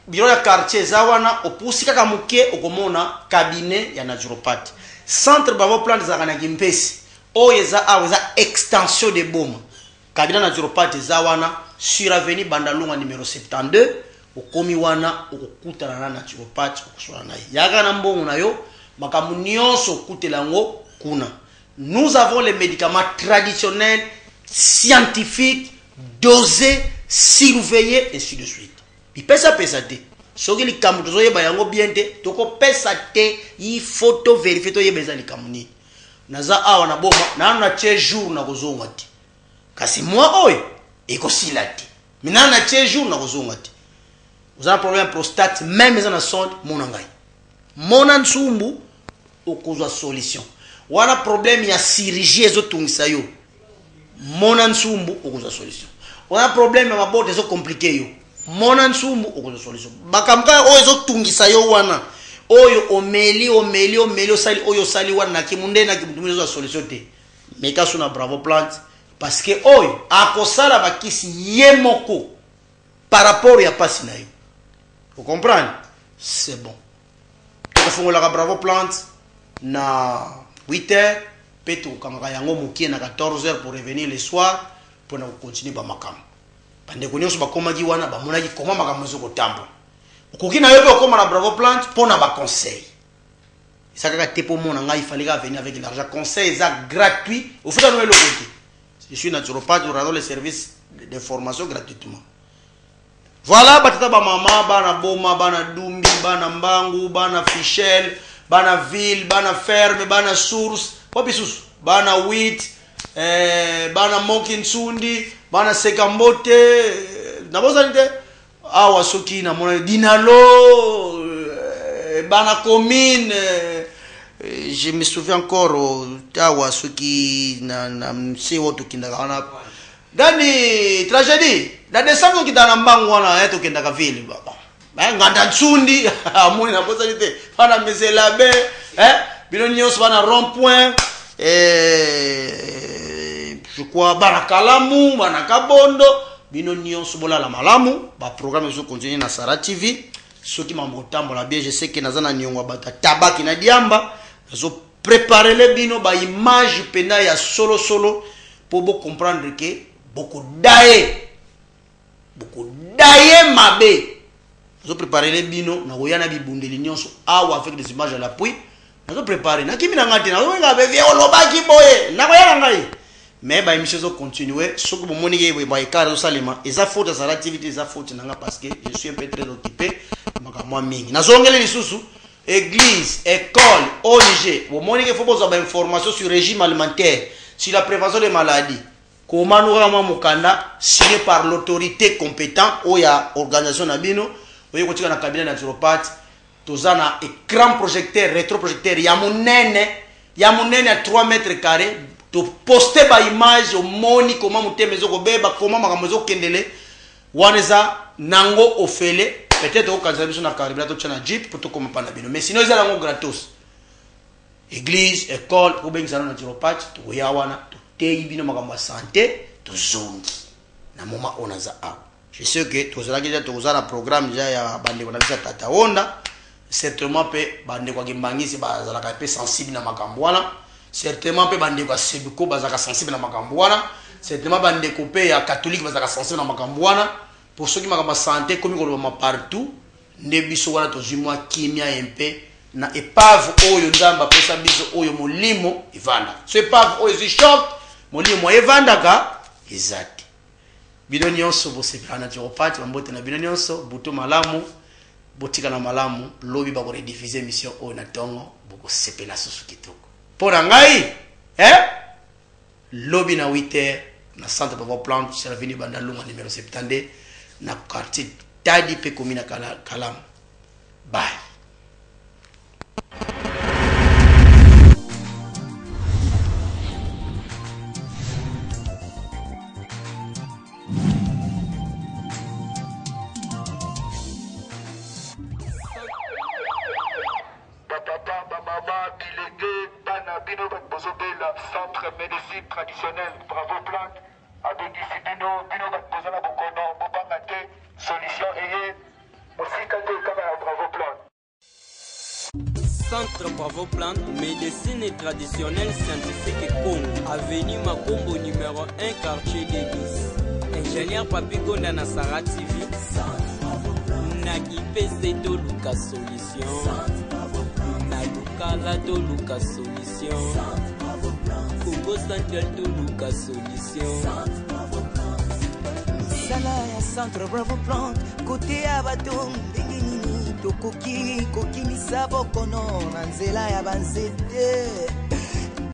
bureau ya quartier za wana opusika kamuke okomona cabinet ya naturopathe. Centre bavo plan za kana kimpesi o yeza aweza extension de boma kabina naturopathe za wana sur avenue Bandalunga numéro 72 okomi wana okukutana na naturopathe okuswana naye yaka na mbongo nayo makamu nyonso okutela ngo kuna. Nous avons les médicaments traditionnels scientifiques dosés surveillés ainsi de suite. Il pesa te soki likambo tozoyeba yango bien te tokopesa te il faut to vérifier to yeba ezali kamuni naza awa na boma na na tie jour na kozonga te kasi moi oyo ekosila te mina na tie jour na kozonga te vous avez un problème prostate même ezana sonde mona ngai mona nsumbu okozwa solution wana problème ya chirurgie ezotungisa yo mona nsumbu okozwa solution wana problème ya mabote ezo compliqué yo mona nsumbu okozwa solution bakamka oyo ezotungisa yo wana oyo omeli osali oyo sali wana na kimunde na kimutumizo za solution te meka suna bravo plant parce que oyo akosala bakisi yemoko par rapport ya pasi na yo. Vous comprenez? C'est bon. Tokofongola bravo plant na 8h peto kanga yango mukie na 14h pour revenir le soir pour na continuer ba makam. Bande ko nyonso bakomaki wana bamonaki koma makambo ezokotamba. Okoki na yo pe okoma na bravo plant pona ba conseil. Ça kaka te po mona ngai fallait venir avec l'argent conseil ça gratuit au fait dans le côté. Je suis naturopathe pour rendre les services de formation gratuitement. Voilà batata ba mama bana boma bana dumbi bana mbangu bana fichel bana ville bana ferme bana source popisus bana wheat bana mokinsundi bana sekambote na bozalite awa soki na mona dinalo bana commune je me souviens encore awa soki na msi woto kindakana dani tragédie da décembre ki dana mbangu wana eto kindaka ville baba nganda nsundi amoni na bozalite bana meselabe bino nyos bana rond point je crois bana kalamu bana kabondo bino nyonso bolala malamu ba programme zo continuer na Sara TV soki mambo tambola bien je sais que nazana nyongwa bata tabaki na diamba zo préparer les bino ba image penda ya solo pour vous comprendre que beaucoup d'aé beaucoup d'ailleurs mabe nous préparer les bino na koyana bibundeli nyonso awa avec des images à l'appui nous préparer na kimi na ngati na nga be vie olobaki boye na koyana ngai mais ba émission zo continuer soko bomoni ke ba ikara salima eza faute za activité eza faute nanga parce que je suis un peu très occupé makamwa mingi nazongele lisusu église école ONG bomoni ke faut besoin d'informations sur régime alimentaire sur la prévention des maladies comment nous ramons mukanda signé par l'autorité compétente ou ya organisation na bino oyo kotika na cabinet naturopathe tozana écran projecteur rétroprojecteur ya munene à 3 mètres carrés to poster ba image au moni comment muteme zoko beba comment makambo zo kendele waneza nango ofele peut-être au kanza biso na carburant to chana jeep pour to comme pana bino mais sinon ezala ngo gratos église école ko bengi sana naturopathe to ya wana to tei bino makambo santé to zongi na moma onaza a je sais que tozala déjà tozala programme déjà ya bande ko na bisa tata onda certainement pe bande ko gimbangisi bazala ka pe sensible na makambo wana certainement pe bande ko sebiko bazaka sensible na makambo wana certainement bande ko pe ya catholique bazaka sensible na makambo wana pour ceux qui makambo santé comme ko ma partout ne biso wana tozimwa kimia mpe na epave oyo nzamba pesa biso oyo molimo ivanda so epave oyo zi choc molimo evanda ka ezati bino nyonso bosepela naturopathe bambote na bino nyonso buto malamu botika na malamu lobi ba ko rediffuser émission oyo na tongo bokosepela susu kitoko pona ngai lobi na 8h na centre Bravo Plante sur l'avenue Bandalunga numéro 72 na quartier Tadi pe commune Kalam. Bye. Centre médecine traditionnelle Bravo Plante avec ici bino bakbozana bokono bopanga te solution eye mosika te kama ya Bravo Plante. Centre Bravo Plante médecine traditionnelle scientifique Congo avenue Makombo numéro 1 quartier d'église ingénieur Papi Gonda na Sara TV na IPC to Luka solution na Lukala to Luka solution Congo Central to Luka solution Sala ya Centre Bravo Plante côté ya bato ndingini tokoki kokimisa bokono na nzela ya banzete